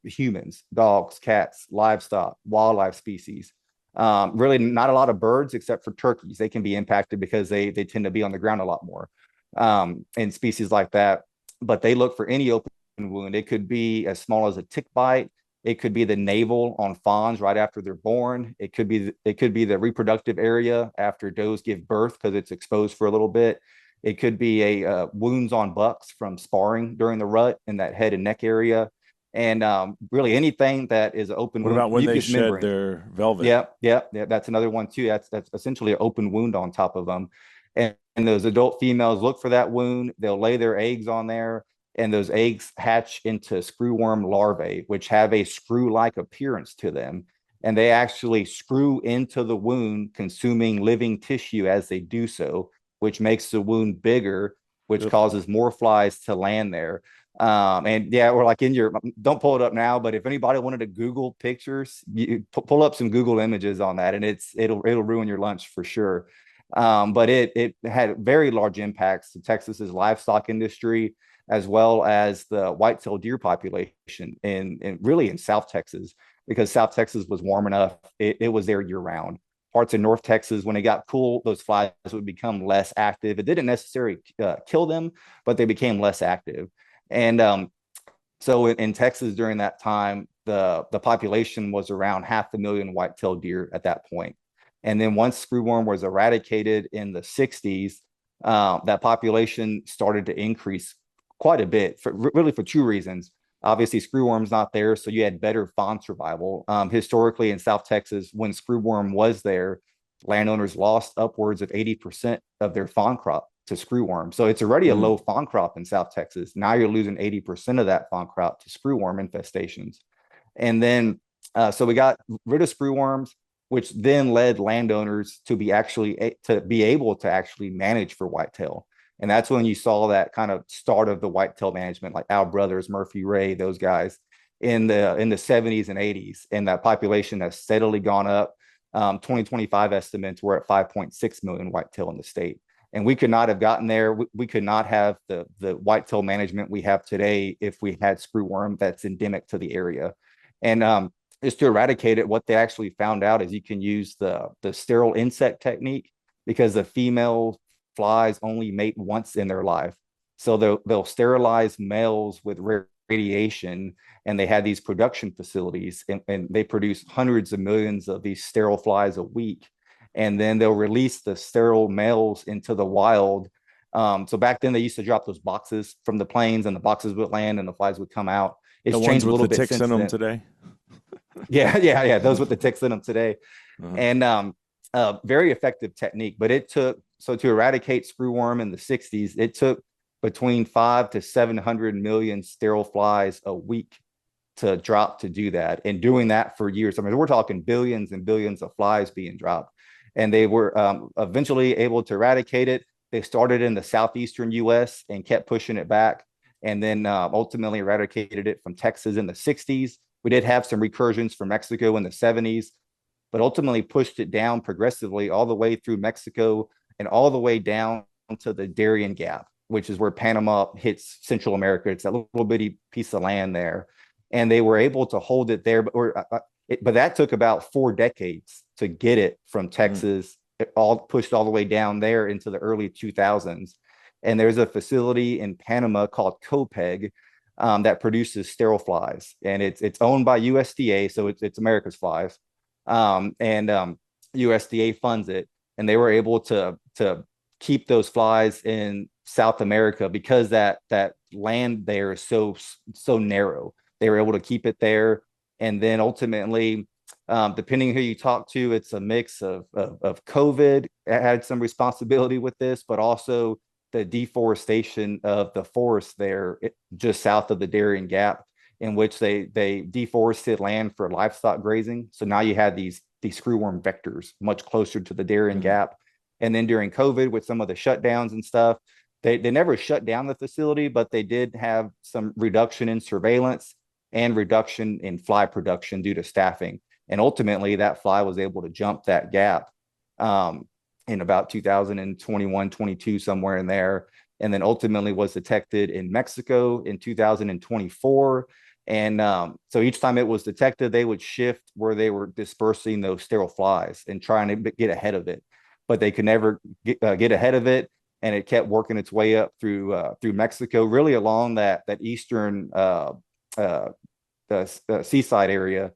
humans, dogs, cats, livestock, wildlife species. Really not a lot of birds except for turkeys. They can be impacted because they tend to be on the ground a lot more, and species like that. But they look for any open wound. It could be as small as a tick bite. It could be the navel on fawns right after they're born. It could be the reproductive area after does give birth because it's exposed for a little bit. It could be wounds on bucks from sparring during the rut in that head and neck area. And really anything that is an open wound. What about when they shed their velvet? Yeah. That's another one too. That's essentially an open wound on top of them. And those adult females look for that wound. They'll lay their eggs on there, and those eggs hatch into screwworm larvae, which have a screw-like appearance to them. And they actually screw into the wound, consuming living tissue as they do so, which makes the wound bigger, which causes more flies to land there. And yeah, we're like don't pull it up now, but if anybody wanted to Google pictures, you pull up some Google images on that, and it'll ruin your lunch for sure. But it had very large impacts to Texas's livestock industry, as well as the whitetail deer population and really in South Texas, because South Texas was warm enough. It was there year round. Parts of North Texas, when it got cool, those flies would become less active. It didn't necessarily kill them, but they became less active. And so in Texas during that time, the population was around 500,000 whitetail deer at that point. And then once screwworm was eradicated in the 60s, that population started to increase quite a bit, really for two reasons. Obviously, screwworm's not there, so you had better fawn survival. Historically, in South Texas, when screwworm was there, landowners lost upwards of 80% of their fawn crop to screwworm. So it's already a Mm. low fawn crop in South Texas. Now you're losing 80% of that fawn crop to screwworm infestations. And then, so we got rid of screwworms, which then led landowners to be able to actually manage for whitetail. And that's when you saw that kind of start of the whitetail management, like Al Brothers, Murphy Ray, those guys in the 70s and 80s. And that population has steadily gone up. 2025 estimates were at 5.6 million whitetail in the state. And we could not have gotten there. We could not have the whitetail management we have today if we had screwworm that's endemic to the area. And just to eradicate it, what they actually found out is you can use the sterile insect technique, because the female flies only mate once in their life. So they'll sterilize males with radiation, and they had these production facilities, and they produce hundreds of millions of these sterile flies a week. And then they'll release the sterile males into the wild. So back then they used to drop those boxes from the planes, and the boxes would land and the flies would come out. It's The ones changed a with little the bit ticks since in them then. today. Yeah. Those with the ticks in them today. Uh-huh. And very effective technique. But it took, so to eradicate screwworm in the 60s, it took between 5 to 700 million sterile flies a week to drop to do that. And doing that for years. I mean, we're talking billions and billions of flies being dropped. And they were eventually able to eradicate it. They started in the southeastern US and kept pushing it back, and then ultimately eradicated it from Texas in the 60s. We did have some recursions from Mexico in the 70s, but ultimately pushed it down progressively all the way through Mexico and all the way down to the Darien Gap, which is where Panama hits Central America. It's that little bitty piece of land there. And they were able to hold it there, but that took about 4 decades to get it from Texas, all pushed all the way down there into the early 2000s. And there's a facility in Panama called Copeg that produces sterile flies, and it's owned by USDA, so it's America's flies, and USDA funds it, and they were able to keep those flies in South America because that land there is so narrow. They were able to keep it there, and then ultimately, depending who you talk to, it's a mix of COVID had some responsibility with this, but also the deforestation of the forest there just south of the Darien Gap, in which they deforested land for livestock grazing. So now you had these screwworm vectors much closer to the Darien Gap. And then during COVID, with some of the shutdowns and stuff, they never shut down the facility, but they did have some reduction in surveillance and reduction in fly production due to staffing. And ultimately, that fly was able to jump that gap in about 2021, 22, somewhere in there. And then ultimately was detected in Mexico in 2024. And so each time it was detected, they would shift where they were dispersing those sterile flies and trying to get ahead of it. But they could never get ahead of it. And it kept working its way up through Mexico, really along that eastern seaside area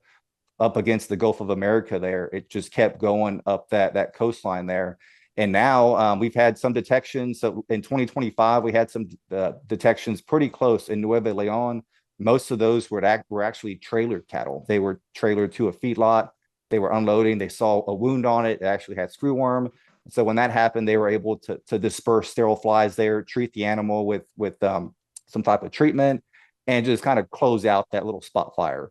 up against the Gulf of America there. It just kept going up that coastline there. And now we've had some detections. So in 2025, we had some detections pretty close in Nuevo Leon. Most of those were actually trailered cattle. They were trailered to a feedlot. They were unloading. They saw a wound on it. It actually had screwworm. So when that happened, they were able to disperse sterile flies there, treat the animal with some type of treatment, and just kind of close out that little spot fire.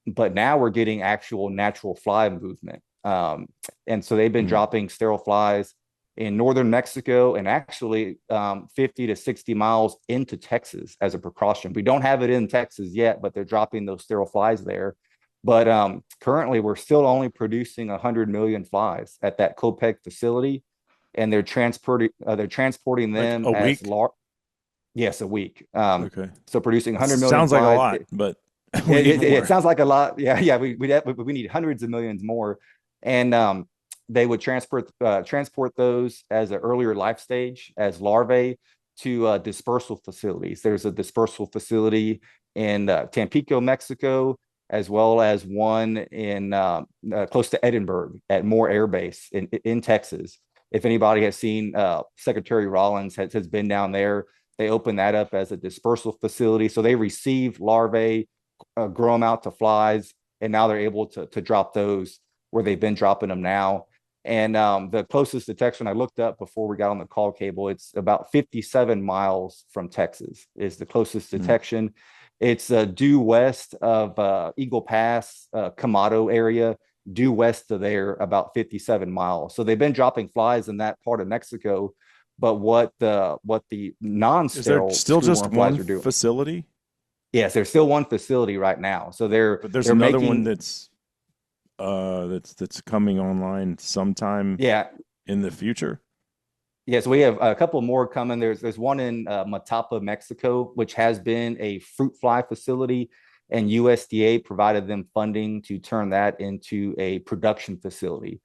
But now we're getting actual natural fly movement. And so they've been dropping sterile flies in northern Mexico and actually 50 to 60 miles into Texas as a precaution. We don't have it in Texas yet, but they're dropping those sterile flies there. But currently, we're still only producing 100 million flies at that Copec facility, and they're transporting them like a as week. large. Yes, a week. Okay. So producing 100 million Sounds like a flies. lot, but we need more. It sounds like a lot. Yeah. We need hundreds of millions more, and they would transport those as an earlier life stage as larvae to dispersal facilities. There's a dispersal facility in Tampico, Mexico, as well as one in close to Edinburgh at Moore Air Base in Texas. If anybody has seen Secretary Rollins has been down there, They opened that up as a dispersal facility. So they receive larvae, grow them out to flies, and now they're able to drop those where they've been dropping them now. And the closest detection I looked up before we got on the call cable, it's about 57 miles from Texas is the closest detection. It's due west of Eagle Pass, Camado area, due west of there, about 57 miles. So they've been dropping flies in that part of Mexico. But what the Is there non-sterile still just screwworm flies one are doing? facility? Yes, there's still one facility right now. So they're But there's they're another one making, that's coming online sometime yeah. in the future. Yes, we have a couple more coming. There's one in Matapa, Mexico, which has been a fruit fly facility, and USDA provided them funding to turn that into a production facility,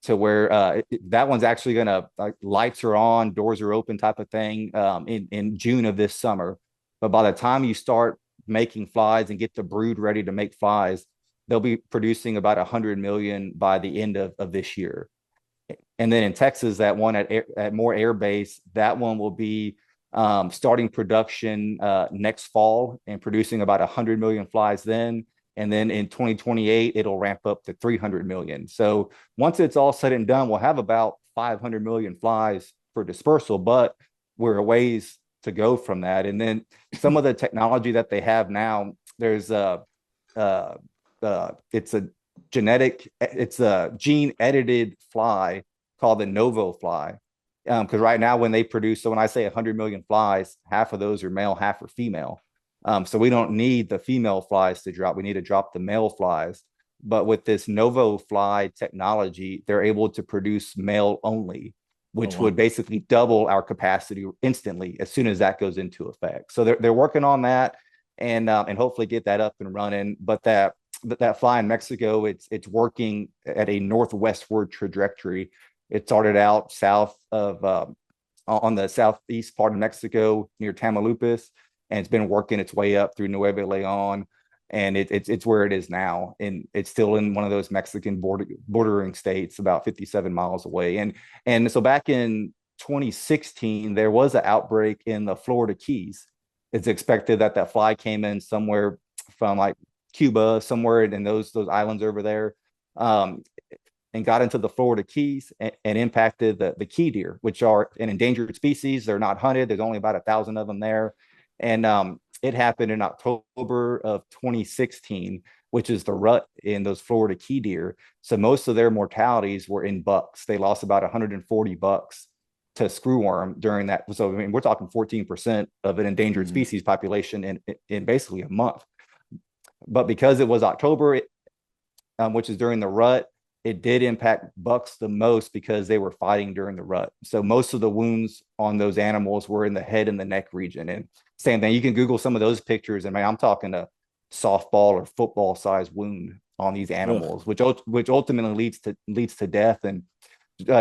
to where that one's actually gonna, like, lights are on, doors are open type of thing, in June of this summer. But by the time you start making flies and get the brood ready to make flies, they'll be producing about 100 million by the end of this year. And then in Texas, that one at Moore Air Base, that one will be starting production next fall and producing about 100 million flies then. And then in 2028, it'll ramp up to 300 million. So once it's all said and done, we'll have about 500 million flies for dispersal, but we're a ways to go from that. And then some of the technology that they have now, there's uh, it's a it's a gene edited fly called the Novo fly. Because right now, when they produce, so when I say 100 million flies, half of those are male, half are female. So we don't need the female flies to drop. We need to drop the male flies. But with this Novo fly technology, they're able to produce male only, Oh which wow. would basically double our capacity instantly as soon as that goes into effect. So they're working on that, and hopefully get that up and running. But that fly in Mexico, it's working at a northwestward trajectory. It started out south of on the southeast part of Mexico near Tamaulipas, and it's been working its way up through Nuevo Leon, and it's where it is now, and it's still in one of those Mexican bordering states, about 57 miles away. And so back in 2016, there was an outbreak in the Florida Keys. It's expected that that fly came in somewhere from like Cuba, somewhere in those islands over there, and got into the Florida Keys and impacted the key deer, which are an endangered species. They're not hunted. There's only about 1,000 of them there. And it happened in October of 2016, which is the rut in those Florida key deer. So most of their mortalities were in bucks. They lost about 140 bucks to screwworm during that. So I mean, we're talking 14% of an endangered Mhm. species population in basically a month. But because it was October, which is during the rut, it did impact bucks the most because they were fighting during the rut. So most of the wounds on those animals were in the head and the neck region. And same thing, you can Google some of those pictures, and man, I'm talking a softball or football size wound on these Ugh. animals, which ultimately leads to death. And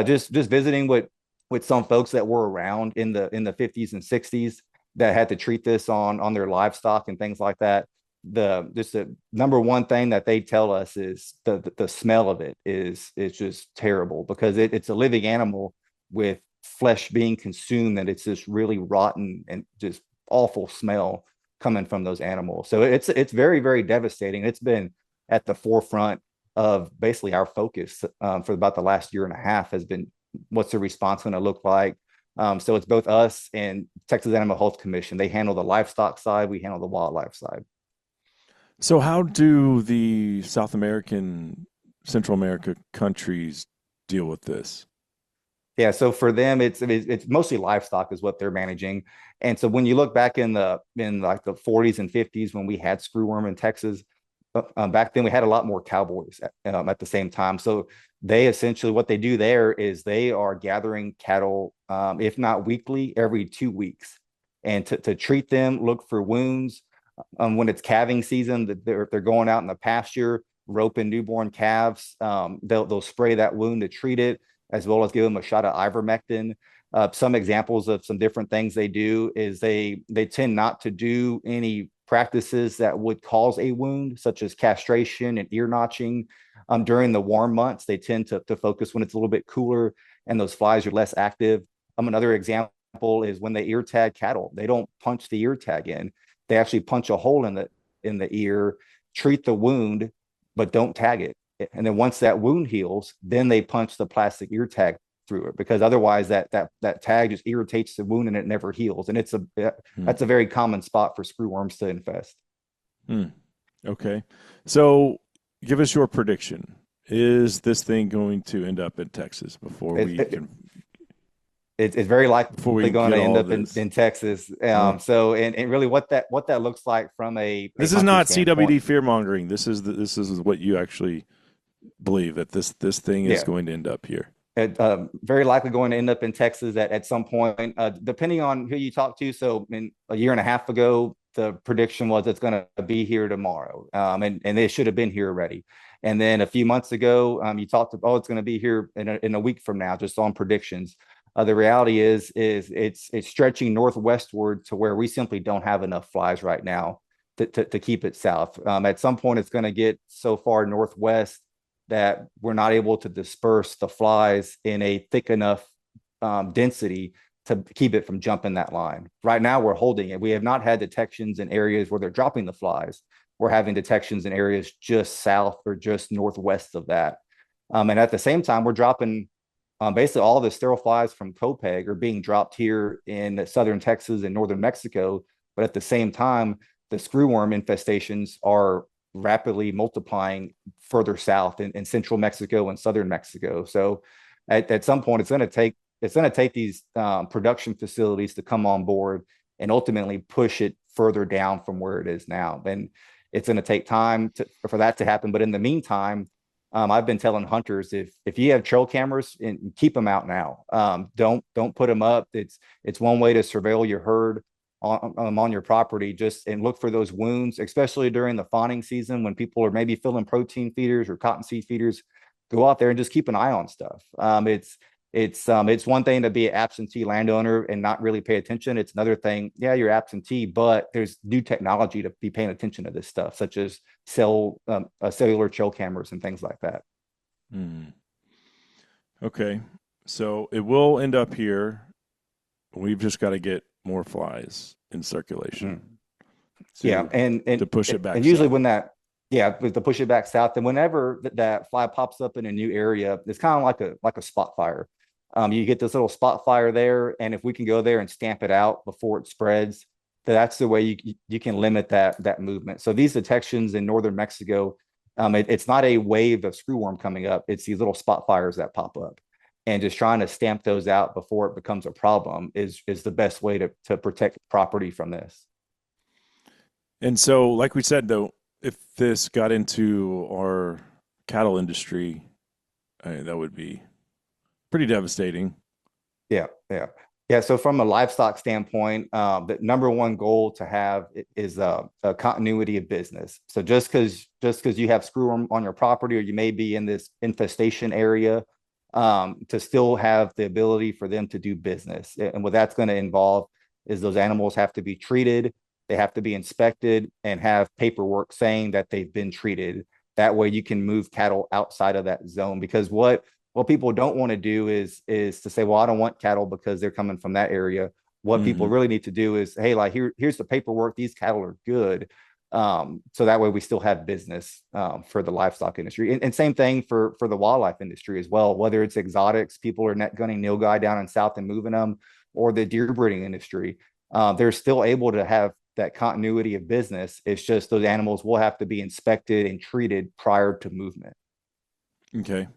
just visiting with some folks that were around in the 50s and 60s that had to treat this on their livestock and things like that. The number one thing that they tell us is the smell of it is just terrible, because it's a living animal with flesh being consumed, and it's this really rotten and just awful smell coming from those animals. So it's very, very devastating. It's been at the forefront of basically our focus for about the last year and a half, has been what's the response going to look like. So it's both us and Texas Animal Health Commission. They handle the livestock side, we handle the wildlife side. So how do the South American, Central America countries deal with this? Yeah, so for them, it's mostly livestock is what they're managing. And so when you look back in like the 40s and 50s, when we had screwworm in Texas, back then we had a lot more cowboys at the same time. So they essentially, what they do there is they are gathering cattle, if not weekly, every 2 weeks, and to treat them, look for wounds. When it's calving season, that they're going out in the pasture, roping newborn calves. They'll spray that wound to treat it, as well as give them a shot of ivermectin. Some examples of some different things they do is they tend not to do any practices that would cause a wound, such as castration and ear notching. During the warm months, they tend to focus when it's a little bit cooler and those flies are less active. Another example example is when they ear tag cattle, they don't punch the ear tag in. They actually punch a hole in the ear, treat the wound, but don't tag it. And then once that wound heals, then they punch the plastic ear tag through it, because otherwise that tag just irritates the wound and it never heals. And that's a very common spot for screwworms to infest. Okay. So give us your prediction. Is this thing going to end up in Texas before we can? It's very likely going to end up in Texas. So and really what that looks like from this is not CWD fear mongering. This is what you actually believe, that this thing is going to end up here. Very likely going to end up in Texas at some point, depending on who you talk to. So a year and a half ago, the prediction was it's going to be here tomorrow, and they should have been here already. And then a few months ago, you talked about, it's going to be here in a week from now, just on predictions. The reality is it's stretching northwestward to where we simply don't have enough flies right now to keep it south. At some point, it's going to get so far northwest that we're not able to disperse the flies in a thick enough density to keep it from jumping that line. Right now, we're holding it. We have not had detections in areas where they're dropping the flies. We're having detections in areas just south or just northwest of that. And at the same time, we're dropping basically all the sterile flies from Copeg are being dropped here in southern Texas and northern Mexico. But at the same time, the screwworm infestations are rapidly multiplying further south in central Mexico and southern Mexico. So at some point, it's going to take these production facilities to come on board and ultimately push it further down from where it is now. And it's going to take time for that to happen. But in the meantime, I've been telling hunters, if you have trail cameras, and keep them out now. Don't put them up. It's one way to surveil your herd on your property, and look for those wounds, especially during the fawning season when people are maybe filling protein feeders or cottonseed feeders. Go out there and just keep an eye on stuff. It's one thing to be an absentee landowner and not really pay attention. It's another thing, you're absentee, but there's new technology to be paying attention to this stuff, such as cellular trail cameras and things like that. Okay, so it will end up here. We've just got to get more flies in circulation. And to push it back. And usually south. To push it back south. And whenever that fly pops up in a new area, it's kind of like a spot fire. You get this little spot fire there, and if we can go there and stamp it out before it spreads, that's the way you can limit that movement. So these detections in northern Mexico, it's not a wave of screwworm coming up. It's these little spot fires that pop up. And just trying to stamp those out before it becomes a problem is the best way to protect property from this. And so, like we said, though, if this got into our cattle industry, that would be pretty devastating. Yeah. So from a livestock standpoint, the number one goal to have is a continuity of business. So just because you have screwworm on your property, or you may be in this infestation area, to still have the ability for them to do business. And what that's going to involve is those animals have to be treated, they have to be inspected, and have paperwork saying that they've been treated. That way you can move cattle outside of that zone, because what people don't want to do is to say, well, I don't want cattle because they're coming from that area. What people really need to do is, hey, like here's the paperwork, these cattle are good. So that way we still have business for the livestock industry, and same thing for the wildlife industry as well. Whether it's exotics, people are net gunning nilgai down in south and moving them, or the deer breeding industry, they're still able to have that continuity of business. It's just those animals will have to be inspected and treated prior to movement. Okay.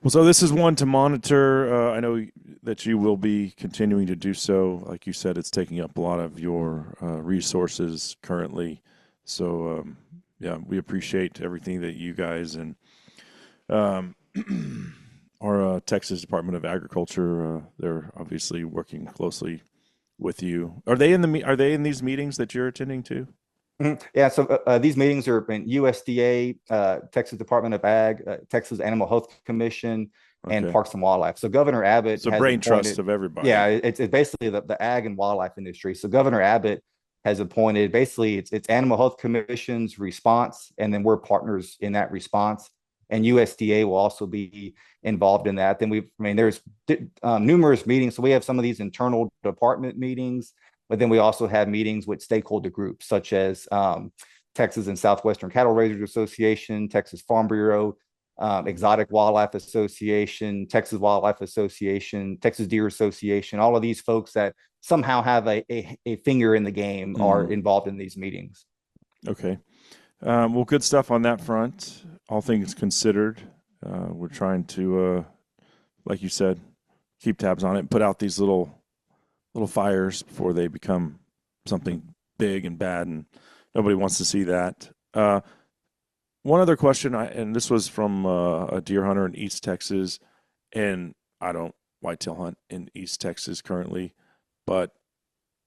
Well, so this is one to monitor. I know that you will be continuing to do so. Like you said, it's taking up a lot of your resources currently. So, we appreciate everything that you guys and our Texas Department of Agriculture, they're obviously working closely with you. Are they in these meetings that you're attending to? Yeah, so these meetings are in USDA, Texas Department of Ag, Texas Animal Health Commission, and Parks and Wildlife. So Governor Abbott has brain trust of everybody. Yeah, it's basically the ag and wildlife industry. So Governor Abbott has appointed, basically it's Animal Health Commission's response, and then we're partners in that response. and USDA will also be involved in that. Then there's numerous meetings. So we have some of these internal department meetings, but then we also have meetings with stakeholder groups such as Texas and Southwestern Cattle Raisers Association, Texas Farm Bureau, Exotic Wildlife Association, Texas Wildlife Association, Texas Deer Association. All of these folks that somehow have a finger in the game are involved in these meetings. Okay. Well, good stuff on that front. All things considered, we're trying to, like you said, keep tabs on it, put out these little fires before they become something big and bad, and nobody wants to see that. One other question, and this was from a deer hunter in East Texas, and I don't whitetail hunt in East Texas currently, but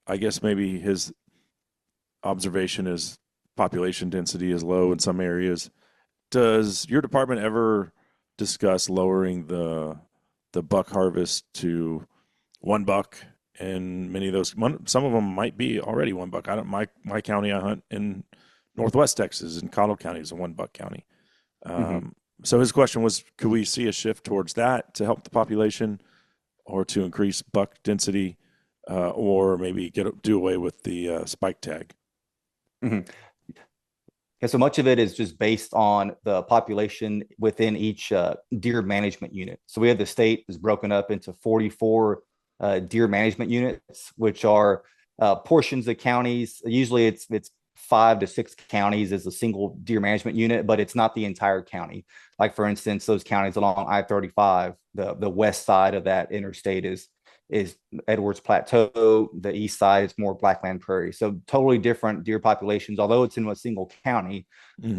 I guess maybe his observation is population density is low in some areas. Does your department ever discuss lowering the buck harvest to $1? And many of those, some of them might be already $1. I don't. My county I hunt in Northwest Texas, and Collin County is a $1 county. So his question was, could we see a shift towards that to help the population, or to increase buck density, or maybe do away with the spike tag? Yeah, so much of it is just based on the population within each deer management unit. So we have the state is broken up into 44 deer management units, which are portions of counties. Usually it's 5 to 6 counties as a single deer management unit, but it's not the entire county. Like, for instance, those counties along I-35, the west side of that interstate is Edwards Plateau. The east side is more Blackland Prairie. So totally different deer populations, although it's in a single county.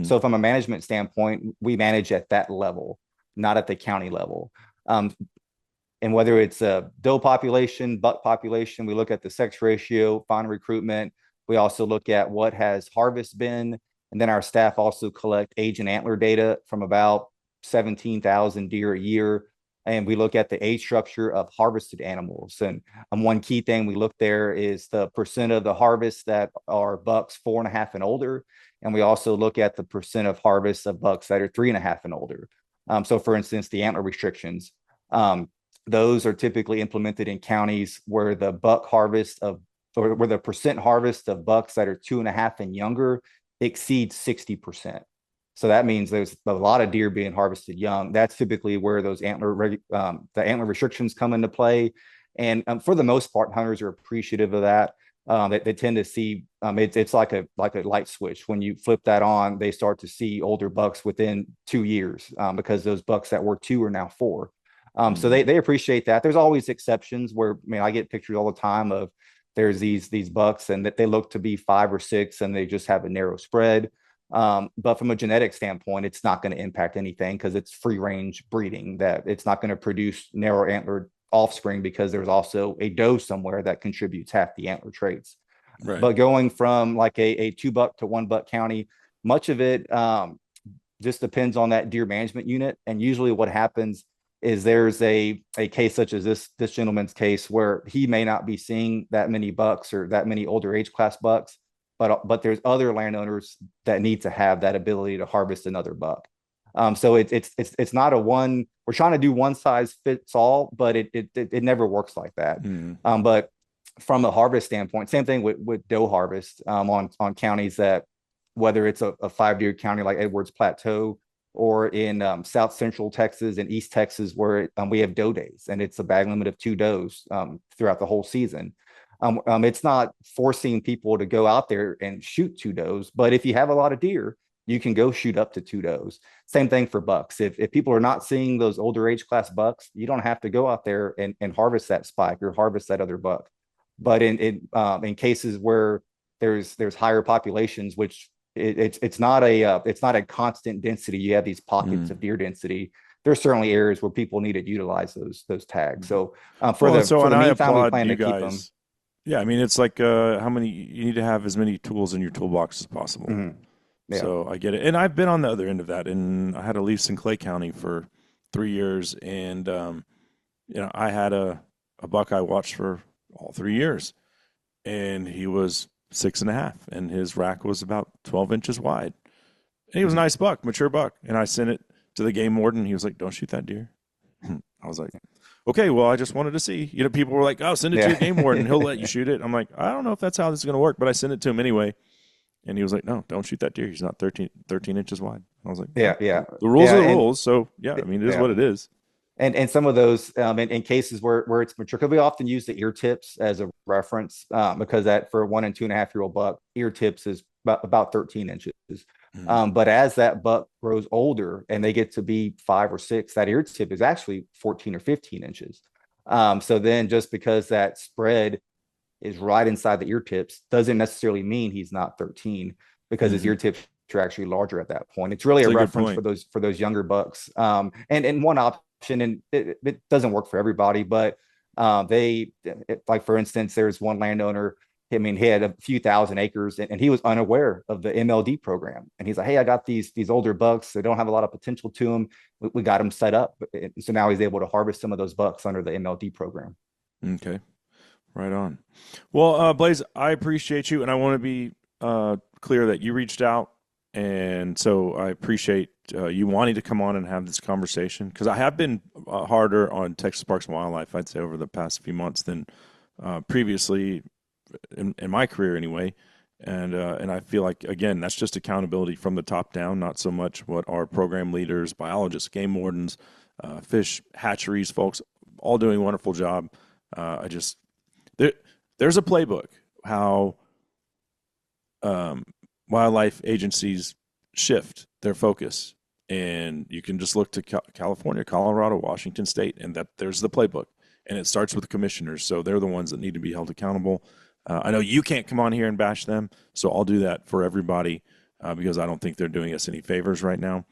So from a management standpoint, we manage at that level, not at the county level. And whether it's a doe population, buck population, we look at the sex ratio, fawn recruitment. We also look at what has harvest been. And then our staff also collect age and antler data from about 17,000 deer a year. And we look at the age structure of harvested animals. And one key thing we look there is the percent of the harvest that are bucks 4.5 and older. And we also look at the percent of harvest of bucks that are 3.5 and older. So for instance, the antler restrictions, those are typically implemented in counties where the buck harvest of, or where the percent harvest of bucks that are 2.5 and younger exceeds 60%. So that means there's a lot of deer being harvested young. That's typically where those the antler restrictions come into play. And for the most part, hunters are appreciative of that. They tend to see it's like a light switch. When you flip that on, they start to see older bucks within 2 years, because those bucks that were 2 are now 4. So they appreciate that. There's always exceptions where, I get pictures all the time of there's these bucks and that they look to be 5 or 6 and they just have a narrow spread. But from a genetic standpoint, it's not going to impact anything because it's free range breeding, that it's not going to produce narrow antlered offspring because there's also a doe somewhere that contributes half the antler traits. Right. But going from like a 2 to 1 county, much of it just depends on that deer management unit. And usually what happens is there's a case such as this gentleman's case where he may not be seeing that many bucks or that many older age class bucks, but there's other landowners that need to have that ability to harvest another buck. So it's not a one. We're trying to do one size fits all, but it never works like that. But from a harvest standpoint, same thing with doe harvest on counties that, whether it's a 5 deer county like Edwards Plateau, or in South Central Texas and East Texas, where we have doe days, and it's a bag limit of 2 does throughout the whole season. It's not forcing people to go out there and shoot 2 does, but if you have a lot of deer, you can go shoot up to 2 does. Same thing for bucks. If people are not seeing those older age class bucks, you don't have to go out there and harvest that spike or harvest that other buck. But in cases where there's higher populations, which it's not a constant density, you have these pockets of deer density. There's certainly areas where people need to utilize those tags. So for the meantime, we plan to keep them. Yeah, it's like how many you need to have as many tools in your toolbox as possible. Yeah. So I get it, and I've been on the other end of that. And I had a lease in Clay County for 3 years, and I had a buck I watched for all 3 years, and he was 6.5, and his rack was about 12 inches wide. And he was a nice buck, mature buck, and I sent it to the game warden. He was like, "Don't shoot that deer." I was like, "Okay, well, I just wanted to see." You know, people were like, "Oh, send it to your game warden. He'll let you shoot it." I'm like, "I don't know if that's how this is going to work," but I sent it to him anyway. And he was like, "No, don't shoot that deer. He's not 13 inches wide." I was like, Yeah, yeah, the rules yeah, are the and rules. So yeah, I mean, it is yeah. what it is. And some of those in cases where it's mature, because we often use the ear tips as a reference because that for a 1 and 2.5 year old buck, ear tips is about 13 inches. Mhm. But as that buck grows older and they get to be 5 or 6, that ear tip is actually 14 or 15 inches. So then just because that spread is right inside the ear tips doesn't necessarily mean he's not 13 because his ear Mhm. tips are actually larger at that point. It's really That's a a good reference point. for those younger bucks. And one option, and it doesn't work for everybody, but like for instance, there's one landowner. I mean, he had a few thousand acres, and he was unaware of the MLD program. And he's like, "Hey, I got these older bucks. They don't have a lot of potential to them. We got them set up." So now he's able to harvest some of those bucks under the MLD program. Okay. Right on. Well, Blaise, I appreciate you, and I want to be clear that you reached out, and so I appreciate you wanting to come on and have this conversation because I have been harder on Texas Parks and Wildlife, I'd say, over the past few months than previously in my career, anyway. And I feel like again that's just accountability from the top down, not so much what our program leaders, biologists, game wardens, fish hatcheries, folks, all doing a wonderful job. I just there, there's a playbook how wildlife agencies shift their focus, and you can just look to California, Colorado, Washington State, and that there's the playbook. And it starts with the commissioners, so they're the ones that need to be held accountable. I know you can't come on here and bash them, so I'll do that for everybody because I don't think they're doing us any favors right now,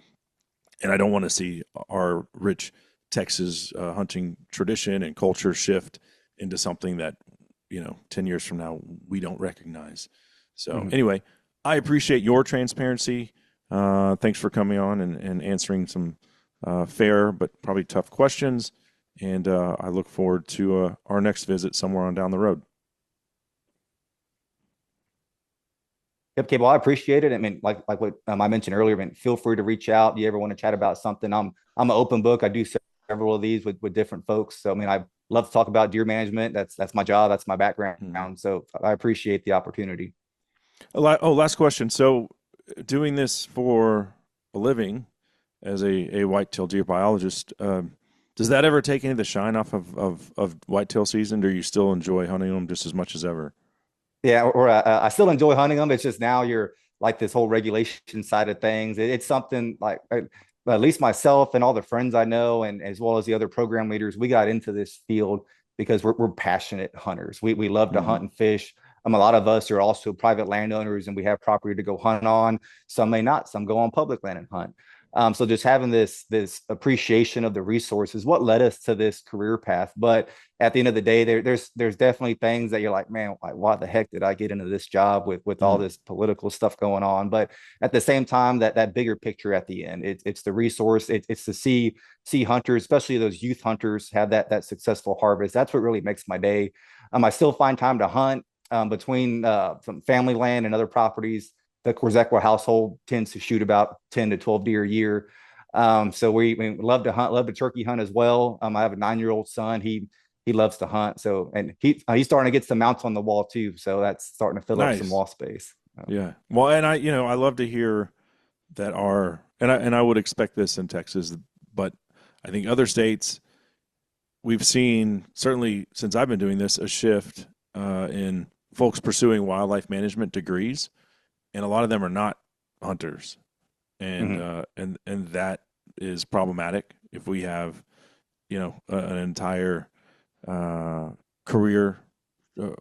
and I don't want to see our rich Texas hunting tradition and culture shift into something that 10 years from now we don't recognize. So Mhm. anyway, I appreciate your transparency. Thanks for coming on and answering some fair but probably tough questions. And I look forward to our next visit somewhere on down the road. Yep, Cable. I appreciate it. I mean, like what I mentioned earlier. I mean, feel free to reach out. You ever want to chat about something? I'm an open book. I do several of these with different folks. So I mean, I love to talk about deer management. That's my job. That's my background. Mhm. So I appreciate the opportunity. Oh, last question. So, doing this for a living as a whitetail deer biologist, does that ever take any of the shine off of whitetail season? Do you still enjoy hunting them just as much as ever? Yeah, or I still enjoy hunting them. It's just now you're like this whole regulation side of things. It's something like at least myself and all the friends I know, and as well as the other program leaders, we got into this field because we're passionate hunters. We love to Mm-hmm. hunt and fish. A lot of us are also private landowners, and we have property to go hunt on. Some may not. Some go on public land and hunt. So just having this appreciation of the resources, what led us to this career path. But at the end of the day, there's definitely things that you're like, man, like, why the heck did I get into this job with all Mm-hmm. this political stuff going on? But at the same time, that bigger picture at the end, it's the resource. It's to see hunters, especially those youth hunters, have that successful harvest. That's what really makes my day. I still find time to hunt between some family land and other properties. The Korzekwa household tends to shoot about 10 to 12 deer a year. So we love to hunt, love to turkey hunt as well. I have a 9-year-old son. He loves to hunt. So, and he's starting to get some mounts on the wall too. So that's starting to fill up some Nice. wall space. Yeah. Well, and I love to hear that and I would expect this in Texas, but I think other states we've seen certainly since I've been doing this a shift in folks pursuing wildlife management degrees, and a lot of them are not hunters, and Mhm. and that is problematic if we have an entire uh, career, uh,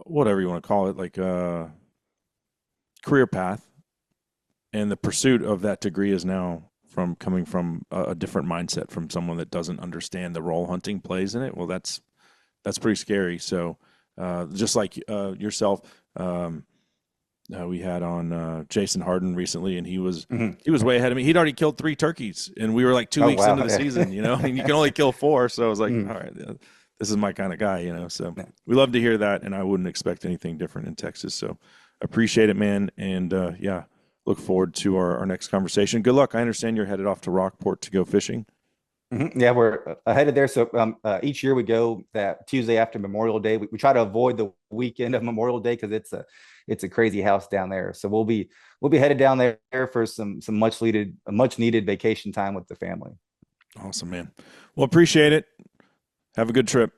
whatever you want to call it, like career path, and the pursuit of that degree is now from coming from a different mindset from someone that doesn't understand the role hunting plays in it. Well, that's pretty scary. So just like yourself, we had on Jason Harden recently, and he was Mhm. way ahead of me. He'd already killed 3 turkeys, and we were like 2 Oh, weeks into wow. the Yeah. season. And you can only kill 4. So I was like, Mhm. all right, this is my kind of guy. So Yeah. we love to hear that, and I wouldn't expect anything different in Texas. So appreciate it, man. And yeah, look forward to our next conversation. Good luck. I understand you're headed off to Rockport to go fishing. Yeah, we're headed there. So each year we go that Tuesday after Memorial Day. We try to avoid the weekend of Memorial Day because it's a crazy house down there. So we'll be headed down there for some much needed vacation time with the family. Awesome, man. Well, appreciate it. Have a good trip.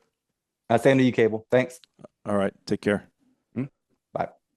Same to you, Cable. Thanks. All right. Take care.